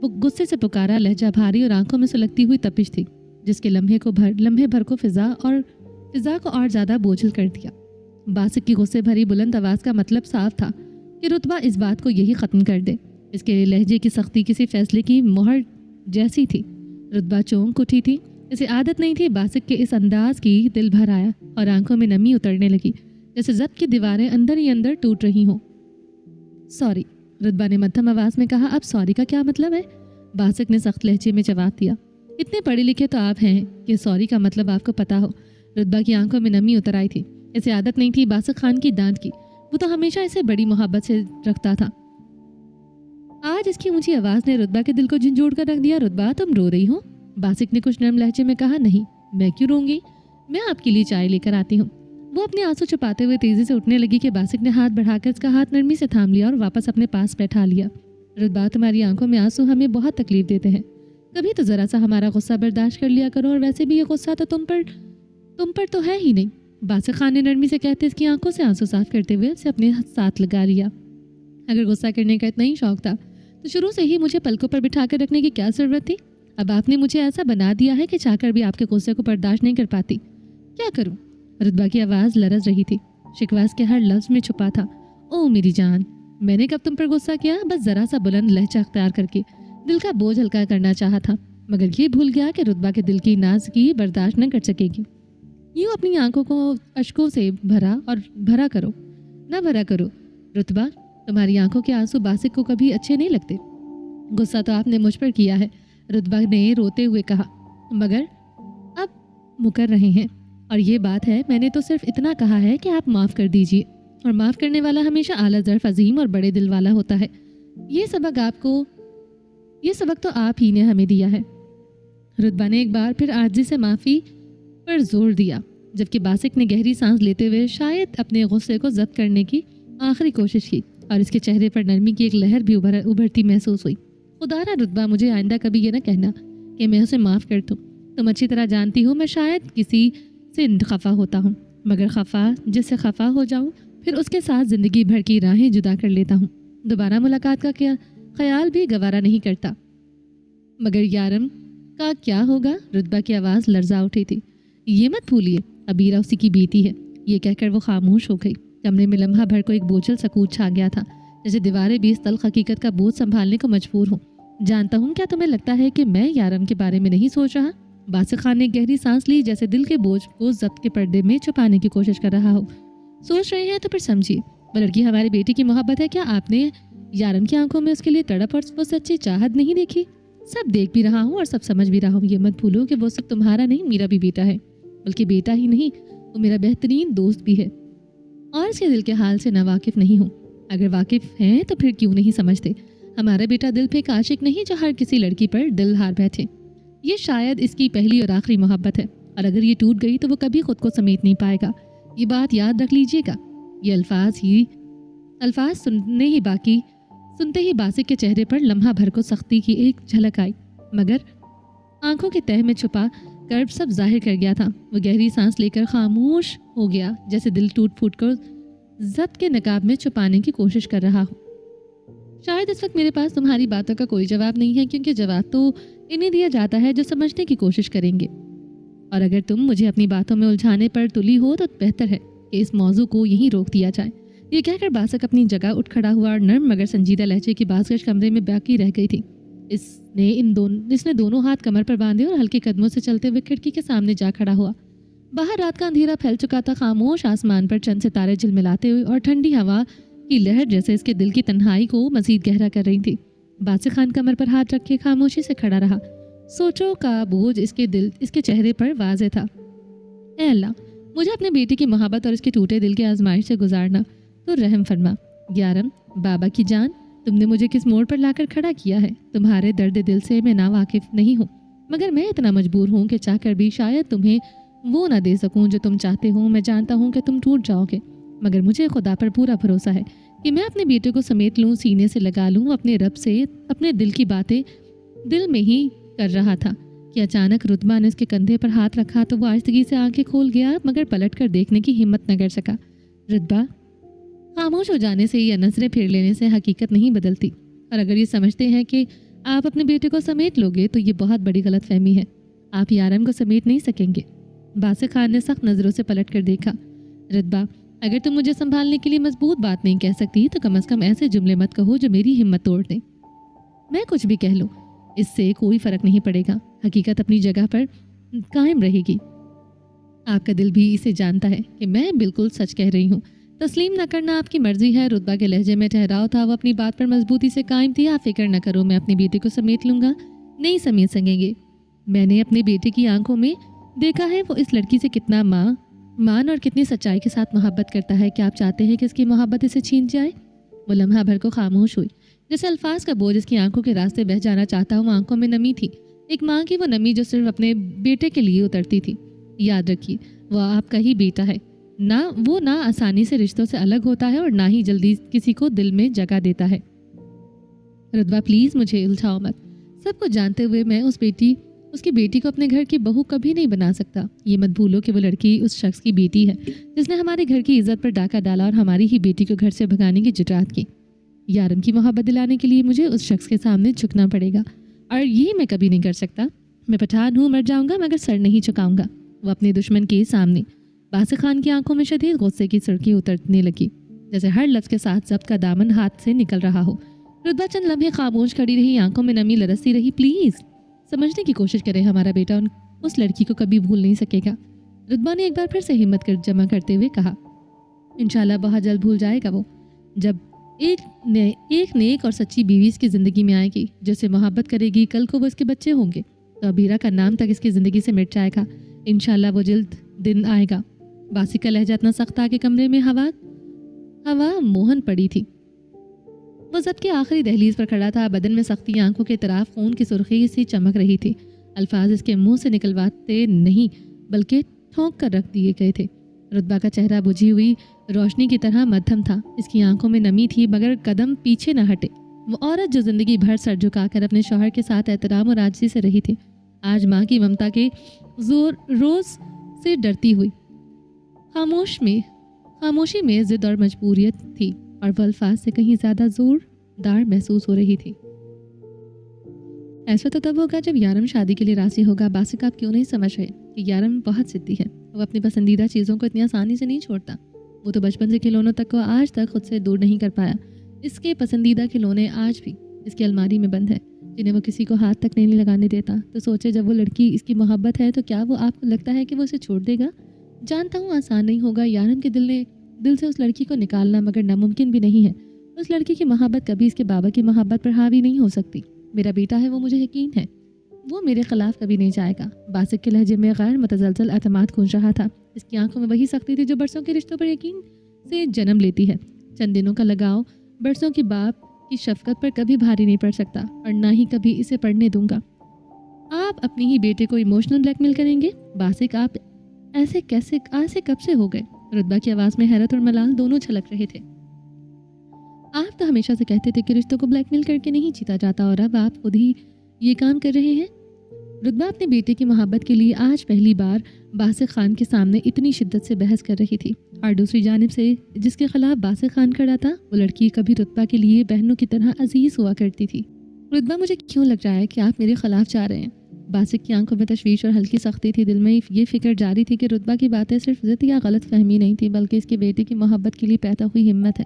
गुस्से से पुकारा। लहजा भारी और आंखों में सुलगती हुई तपिश थी, जिसके लम्हे भर को फिजा को और ज़्यादा बोझल कर दिया। बासिक की गुस्से भरी बुलंद आवाज़ का मतलब साफ था कि रुतबा इस बात को यही ख़त्म कर दे। इसके लहजे की सख्ती किसी फैसले की मोहर जैसी थी। रुतबा चौंक उठी थी, इसे आदत नहीं थी। बासिक के इस अंदाज की दिल भर आया और आंखों में नमी उतरने लगी, जैसे जब्त की दीवारें अंदर ही अंदर टूट रही हों। सॉरी, रुतबा ने मध्यम आवाज़ में कहा। अब सॉरी का क्या मतलब है? बासिक ने सख्त लहजे में जवाब दिया। इतने पढ़े लिखे तो आप हैं कि सॉरी का मतलब आपको पता हो। रुतबा की आंखों में नमी उतर आई थी। इसे आदत नहीं थी बासिक खान की डांट की, वो तो हमेशा इसे बड़ी मोहब्बत से रखता था। आज इसकी ऊंची आवाज़ ने रुतबा के दिल को झंझोड़ कर रख दिया। रुतबा, तुम रो रही हो? बासिक ने कुछ नरम लहजे में कहा। नहीं, मैं क्यों रोऊंगी, मैं आपके लिए चाय लेकर आती हूँ। वो अपने आंसू छुपाते हुए तेजी से उठने लगी कि बासिक ने हाथ बढ़ाकर इसका हाथ नरमी से थाम लिया और वापस अपने पास बैठा लिया। रुतबा, तुम्हारी आंखों में आंसू हमें बहुत तकलीफ देते हैं, कभी तो ज़रा सा हमारा गुस्सा बर्दाश्त कर लिया करो। और वैसे भी ये गुस्सा तो तुम पर तो है ही नहीं। बासिक खान ने नरमी से कहते इसकी आंखों से आंसू साफ करते हुए उसे अपने साथ लगा लिया। अगर गुस्सा करने का इतना ही शौक था तो शुरू से ही मुझे पलकों पर बिठा कर रखने की क्या ज़रूरत थी? अब आपने मुझे ऐसा बना दिया है कि चाहकर भी आपके गुस्से को बर्दाश्त नहीं कर पाती। क्या करूं? रुतबा की आवाज़ लरज रही थी, शिकवास के हर लफ्ज़ में छुपा था। ओ मेरी जान, मैंने कब तुम पर गुस्सा किया? बस ज़रा सा बुलंद लहजा अख्तियार करके दिल का बोझ हल्का करना चाहा था, मगर ये भूल गया कि रुतबा के दिल की नाज़गी बर्दाश्त न कर सकेगी। यूँ अपनी आंखों को अश्कों से भरा करो। रुतबा, तुम्हारी आंखों के आंसू बासिक को कभी अच्छे नहीं लगते। गुस्सा तो आपने मुझ पर किया है, रुतबा ने रोते हुए कहा, मगर अब मुकर रहे हैं। और ये बात है, मैंने तो सिर्फ इतना कहा है कि आप माफ़ कर दीजिए, और माफ़ करने वाला हमेशा आला ज़र्फ़ अजीम और बड़े दिल वाला होता है। ये सबक तो आप ही ने हमें दिया है। रुतबा ने एक बार फिर आजिज़ी से माफ़ी पर जोर दिया। جبکہ باسق نے گہری سانس لیتے ہوئے شاید اپنے غصے کو ضبط کرنے کی آخری کوشش کی اور اس کے چہرے پر نرمی کی ایک لہر بھی ابھرتی محسوس ہوئی۔ خدا را رتبہ، مجھے آئندہ کبھی یہ نہ کہنا کہ میں اسے معاف کر دوں۔ تم اچھی طرح جانتی ہو میں شاید کسی سے خفا ہوتا ہوں، مگر جس سے خفا ہو جاؤں پھر اس کے ساتھ زندگی بھر کی راہیں جدا کر لیتا ہوں۔ دوبارہ ملاقات کا خیال بھی گوارا نہیں کرتا۔ مگر یارم کا کیا ہوگا؟ رتبہ کی آواز لرزا اٹھی تھی۔ یہ مت بھولیے عبیرہ اسی کی بیٹی ہے۔ یہ کہہ کر وہ خاموش ہو گئی۔ کمرے میں لمحہ بھر کو ایک بوجھل سکوت چھا گیا تھا، جیسے دیواریں بھی اس تلخ حقیقت کا بوجھ سنبھالنے کو مجبور ہوں۔ جانتا ہوں کیا تمہیں لگتا ہے کہ میں یارم کے بارے میں نہیں سوچ رہا؟ باسق خان نے گہری سانس لی، جیسے دل کے بوجھ کو ضبط کے پردے میں چھپانے کی کوشش کر رہا ہو۔ سوچ رہے ہیں تو پھر سمجھیے، وہ لڑکی ہمارے بیٹے کی محبت ہے۔ کیا آپ نے یارم کی آنکھوں میں اس کے لیے تڑپ اور وہ سچی چاہت نہیں دیکھی؟ سب دیکھ بھی رہا ہوں اور سب سمجھ بھی رہا ہوں۔ یہ مت بھولو کہ وہ صرف تمہارا نہیں، میرا بھی بیٹا ہے، بلکہ بیٹا ہی نہیں، وہ میرا بہترین دوست بھی ہے اور اس کے دل کے حال سے نہ واقف نہیں ہوں۔ اگر واقف ہیں تو پھر کیوں نہیں سمجھتے؟ ہمارا بیٹا دل پہ ایک عاشق نہیں جو ہر کسی لڑکی پر دل ہار بیٹھے۔ یہ شاید اس کی پہلی اور آخری محبت ہے، اور اگر یہ ٹوٹ گئی تو وہ کبھی خود کو سمیٹ نہیں پائے گا۔ یہ بات یاد رکھ لیجیے گا۔ یہ الفاظ سنتے ہی باسق کے چہرے پر لمحہ بھر کو سختی کی ایک جھلک آئی، مگر آنکھوں کے تہہ میں چھپا کرب سب ظاہر کر گیا تھا۔ وہ گہری سانس لے کر خاموش ہو گیا، جیسے دل ٹوٹ پھوٹ کر ضبط کے نقاب میں چھپانے کی کوشش کر رہا ہو۔ شاید اس وقت میرے پاس تمہاری باتوں کا کوئی جواب نہیں ہے، کیونکہ جواب تو انہیں دیا جاتا ہے جو سمجھنے کی کوشش کریں گے، اور اگر تم مجھے اپنی باتوں میں الجھانے پر تلی ہو تو بہتر ہے کہ اس موضوع کو یہیں روک دیا جائے۔ یہ کہہ کر باسق اپنی جگہ اٹھ کھڑا ہوا اور نرم مگر سنجیدہ لہجے کی بازگشت کمرے میں باقی رہ گئی تھی۔ اس نے دونوں ہاتھ کمر پر باندھے اور ہلکے قدموں سے چلتے ہوئے کھڑکی کے سامنے جا کھڑا ہوا۔ باہر رات کا اندھیرا پھیل چکا تھا، خاموش آسمان پر چند ستارے جھلملاتے ہوئے اور ٹھنڈی ہوا کی لہر جیسے اس کے دل کی تنہائی کو مزید گہرا کر رہی تھی۔ باسق خان کمر پر ہاتھ رکھے خاموشی سے کھڑا رہا۔ سوچوں کا بوجھ اس کے چہرے پر واضح تھا۔ اے اللہ، مجھے اپنے بیٹے کی محبت اور اس کے ٹوٹے دل کی آزمائش سے گزارنا تو رحم فرما۔ یارم، بابا کی جان، تم نے مجھے کس موڑ پر لا کر کھڑا کیا ہے؟ تمہارے درد دل سے میں نا واقف نہیں ہوں، مگر میں اتنا مجبور ہوں کہ چاہ کر بھی شاید تمہیں وہ نہ دے سکوں جو تم چاہتے ہو۔ میں جانتا ہوں کہ تم ٹوٹ جاؤ گے، مگر مجھے خدا پر پورا بھروسہ ہے کہ میں اپنے بیٹے کو سمیٹ لوں، سینے سے لگا لوں۔ اپنے رب سے اپنے دل کی باتیں دل میں ہی کر رہا تھا کہ اچانک رتبہ نے اس کے کندھے پر ہاتھ رکھا تو وہ آہستگی سے آنکھیں کھول گیا، مگر پلٹ کر دیکھنے کی ہمت نہ کر سکا۔ رتبہ، خاموش ہو جانے سے یا نظریں پھیر لینے سے حقیقت نہیں بدلتی، اور اگر یہ سمجھتے ہیں کہ آپ اپنے بیٹے کو سمیٹ لو گے تو یہ بہت بڑی غلط فہمی ہے۔ آپ یارم کو سمیٹ نہیں سکیں گے۔ باسق خان نے سخت نظروں سے پلٹ کر دیکھا۔ رتبہ، اگر تم مجھے سنبھالنے کے لیے مضبوط بات نہیں کہہ سکتی تو کم از کم ایسے جملے مت کہو جو میری ہمت توڑ دیں۔ میں کچھ بھی کہہ لوں، اس سے کوئی فرق نہیں پڑے گا، حقیقت اپنی جگہ پر قائم رہے گی۔ آپ کا دل بھی اسے جانتا ہے کہ میں بالکل سچ کہہ رہی ہوں۔ تسلیم نہ کرنا آپ کی مرضی ہے۔ رتبہ کے لہجے میں ٹھہراؤ تھا، وہ اپنی بات پر مضبوطی سے قائم تھی۔ آپ فکر نہ کرو، میں اپنے بیٹے کو سمیٹ لوں گا۔ نہیں سمیٹ سکیں گے۔ میں نے اپنے بیٹے کی آنکھوں میں دیکھا ہے وہ اس لڑکی سے کتنا مان اور کتنی سچائی کے ساتھ محبت کرتا ہے۔ کیا آپ چاہتے ہیں کہ اس کی محبت اسے چھین جائے؟ وہ لمحہ بھر کو خاموش ہوئی، جیسے الفاظ کا بوجھ اس کی آنکھوں کے راستے بہہ جانا چاہتا ہوں۔ آنکھوں میں نمی تھی، ایک ماں کی وہ نمی جو صرف اپنے بیٹے کے لیے اترتی تھی۔ یاد رکھیے، وہ آپ کا ہی بیٹا ہے، نہ آسانی سے رشتوں سے الگ ہوتا ہے اور نہ ہی جلدی کسی کو دل میں جگہ دیتا ہے۔ رتبہ، پلیز مجھے الجھاؤ مت۔ سب کو جانتے ہوئے میں اس کی بیٹی کو اپنے گھر کی بہو کبھی نہیں بنا سکتا۔ یہ مت بھولو کہ وہ لڑکی اس شخص کی بیٹی ہے جس نے ہمارے گھر کی عزت پر ڈاکہ ڈالا اور ہماری ہی بیٹی کو گھر سے بھگانے کی جرات کی۔ یارم کی محبت دلانے کے لیے مجھے اس شخص کے سامنے جھکنا پڑے گا، اور یہ میں کبھی نہیں کر سکتا۔ میں پٹھان ہوں، مر جاؤں گا مگر سر نہیں جھکاؤں گا۔ وہ اپنے دشمن کے سامنے۔ باسق خان کی آنکھوں میں شدید غصے کی سرخی اترنے لگی، جیسے ہر لفظ کے ساتھ ضبط کا دامن ہاتھ سے نکل رہا ہو۔ رتبہ چند لمحے خاموش کھڑی رہی، آنکھوں میں نمی لرزتی رہی۔ پلیز سمجھنے کی کوشش کرے، ہمارا بیٹا اس لڑکی کو کبھی بھول نہیں سکے گا۔ رتبہ نے ایک بار پھر سے ہمت جمع کرتے ہوئے کہا، انشاءاللہ بہت جلد بھول جائے گا وہ، جب ایک نیک اور سچی بیوی اس کی زندگی میں آئے گی جس سے محبت کرے گی۔ کل کو وہ اس کے بچے ہوں گے تو عبیرہ کا نام تک اس کی زندگی سے مٹ جائے گا۔ انشاءاللہ وہ جلد دن آئے گا۔ باسق کا لہجہ اتنا سخت تھا کہ کمرے میں ہوا موہن پڑی تھی۔ وہ ضبط کے آخری دہلیز پر کھڑا تھا، بدن میں سختی، آنکھوں کے طرف خون کی سرخی سی چمک رہی تھی۔ الفاظ اس کے منہ سے نکلواتے نہیں بلکہ ठोंक कर रख दिए गए थे। रुतबा का चेहरा बुझी हुई रोशनी की तरह मध्यम था। इसकी आंखों में नमी थी मगर कदम पीछे न हटे। वो औरत जो जिंदगी भर सर झुकाकर अपने शौहर के साथ एहतराम और आजिज़ी से रही थी, आज माँ की ममता के जोर रोज से डरती हुई खामोशी में जिद और मजबूरियत थी और वो अल्फाज से कहीं ज्यादा जोरदार महसूस हो रही थी। ऐसा तो तब होगा जब यारम शादी के लिए राजी होगा। बासिक, आप क्यों नहीं समझ रहे कि यारम बहुत जिद्दी है। वो अपनी पसंदीदा चीज़ों को इतनी आसानी से नहीं छोड़ता। वो तो बचपन से खिलौनों तक को आज तक खुद से दूर नहीं कर पाया। इसके पसंदीदा खिलौने आज भी इसकी अलमारी में बंद है, जिन्हें वो किसी को हाथ तक नहीं लगाने देता। तो सोचे, जब वो लड़की इसकी मोहब्बत है तो क्या वो आपको लगता है कि वो उसे छोड़ देगा? जानता हूँ आसान नहीं होगा यारम के दिल से उस लड़की को निकालना, मगर नामुमकिन भी नहीं है। उस लड़की की मोहब्बत कभी इसके बाबा की मोहब्बत पर हावी नहीं हो सकती। मेरा बेटा है, वो मुझे यकीन है, वो मेरे खिलाफ कभी नहीं जाएगा। बासिक के लहजे में गैर मुतजलजल एतमाद गूंज रहा था। इसकी आंखों में वही सख्ती थी जो बरसों के रिश्तों पर यकीन से जन्म लेती है। चंद दिनों का लगाव बरसों के बाप की शफकत पर कभी भारी नहीं पड़ सकता और ना ही कभी इसे पढ़ने दूंगा। आप अपने ही बेटे को इमोशनल ब्लैकमेल करेंगे? बासिक, आप ऐसे कब से हो गए? रुतबा की आवाज़ में हैरत और मलाल दोनों छलक रहे थे। आप तो हमेशा से कहते थे कि रिश्तों को ब्लैकमेल करके नहीं जीता जाता, और अब आप खुद ही ये काम कर रहे हैं। रुतबा अपने बेटे की मोहब्बत के लिए आज पहली बार बासिक खान के सामने इतनी शिद्दत से बहस कर रही थी, और दूसरी जानिब से जिसके खिलाफ बासिक खान खड़ा था, वो लड़की कभी रुतबा के लिए बहनों की तरह अजीज हुआ करती थी। रुतबा, मुझे क्यों लग रहा है कि आप मेरे खिलाफ जा रहे हैं? बासिक की आंखों में तशवीश और हल्की सख्ती थी। दिल में ये फिक्र जारी थी कि रुतबा की बातें सिर्फ ज़िद या गलत फहमी नहीं थी, बल्कि इसके बेटे की मोहब्बत के लिए पैदा हुई हिम्मत है।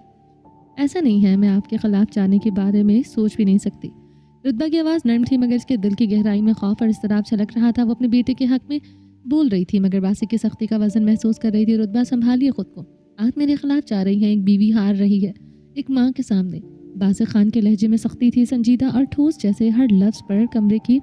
ऐसा नहीं है, मैं आपके खिलाफ जाने के बारे में सोच भी नहीं सकती। रुतबा की आवाज़ नर्म थी मगर इसके दिल की गहराई में खौफ और इस्तराब छलक रहा था। वो अपने बेटे के हक में बोल रही थी मगर बासिक की सख्ती का वजन महसूस कर रही थी। रुतबा, संभालिए खुद को, आप मेरे खिलाफ जा रही हैं। एक बीवी हार रही है एक माँ के सामने। बासिक खान के लहजे में सख्ती थी, संजीदा और ठोस, जैसे हर लफ्ज़ पर कमरे की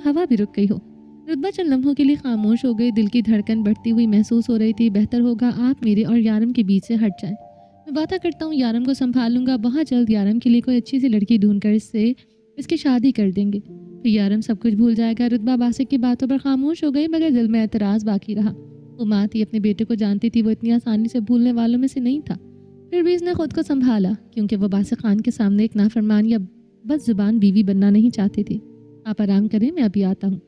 हवा भी रुक गई हो। रुतबा चंद लम्हों के लिए खामोश हो गई। दिल की धड़कन बढ़ती हुई महसूस हो रही थी। बेहतर होगा आप मेरे और यारम के बीच से हट जाएं। मैं वादा करता हूँ यारम को संभाल लूंगा। बहुत जल्द यारम के लिए कोई अच्छी सी लड़की ढूंढकर इसकी शादी कर देंगे, फिर यारम सब कुछ भूल जाएगा। रुतबा बासिक की बातों पर खामोश हो गई मगर दिल में एतराज़ बाकी रहा। वो माँ थी, अपने बेटे को जानती थी, वो इतनी आसानी से भूलने वालों में से नहीं था। फिर भी इसने खुद को संभाला, क्योंकि वो बासिक खान के सामने एक नाफरमान या बस जुबान बीवी बनना नहीं चाहती थी। आप आराम करें, मैं अभी आता हूँ।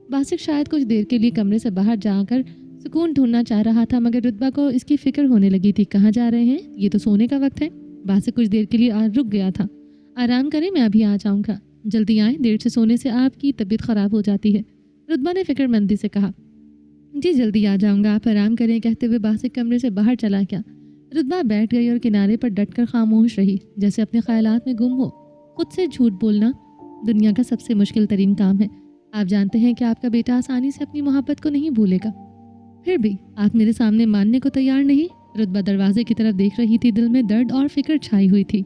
बासिक शायद कुछ देर के लिए कमरे से बाहर जाकर सुकून ढूंढना चाह रहा था, मगर रुतबा को इसकी फिक्र होने लगी थी। कहाँ जा रहे हैं? ये तो सोने का वक्त है। बासिक कुछ देर के लिए रुक गया था। आराम करें, मैं अभी आ जाऊँगा। जल्दी आएँ, देर से सोने से आपकी तबीयत ख़राब हो जाती है। रुतबा ने फिक्रमंदी से कहा। जी जल्दी आ जाऊँगा, आप आराम करें, कहते हुए बासिक कमरे से बाहर चला गया। रुतबा बैठ गई और किनारे पर डटकर खामोश रही, जैसे अपने ख्यालात में गुम हो। खुद से झूठ बोलना दुनिया का सबसे मुश्किल तरीन काम है। आप जानते हैं कि आपका बेटा आसानी से अपनी मोहब्बत को नहीं भूलेगा, फिर भी आप मेरे सामने मानने को तैयार नहीं। रुतबा दरवाजे की तरफ देख रही थी, दिल में दर्द और फिक्र छाई हुई थी।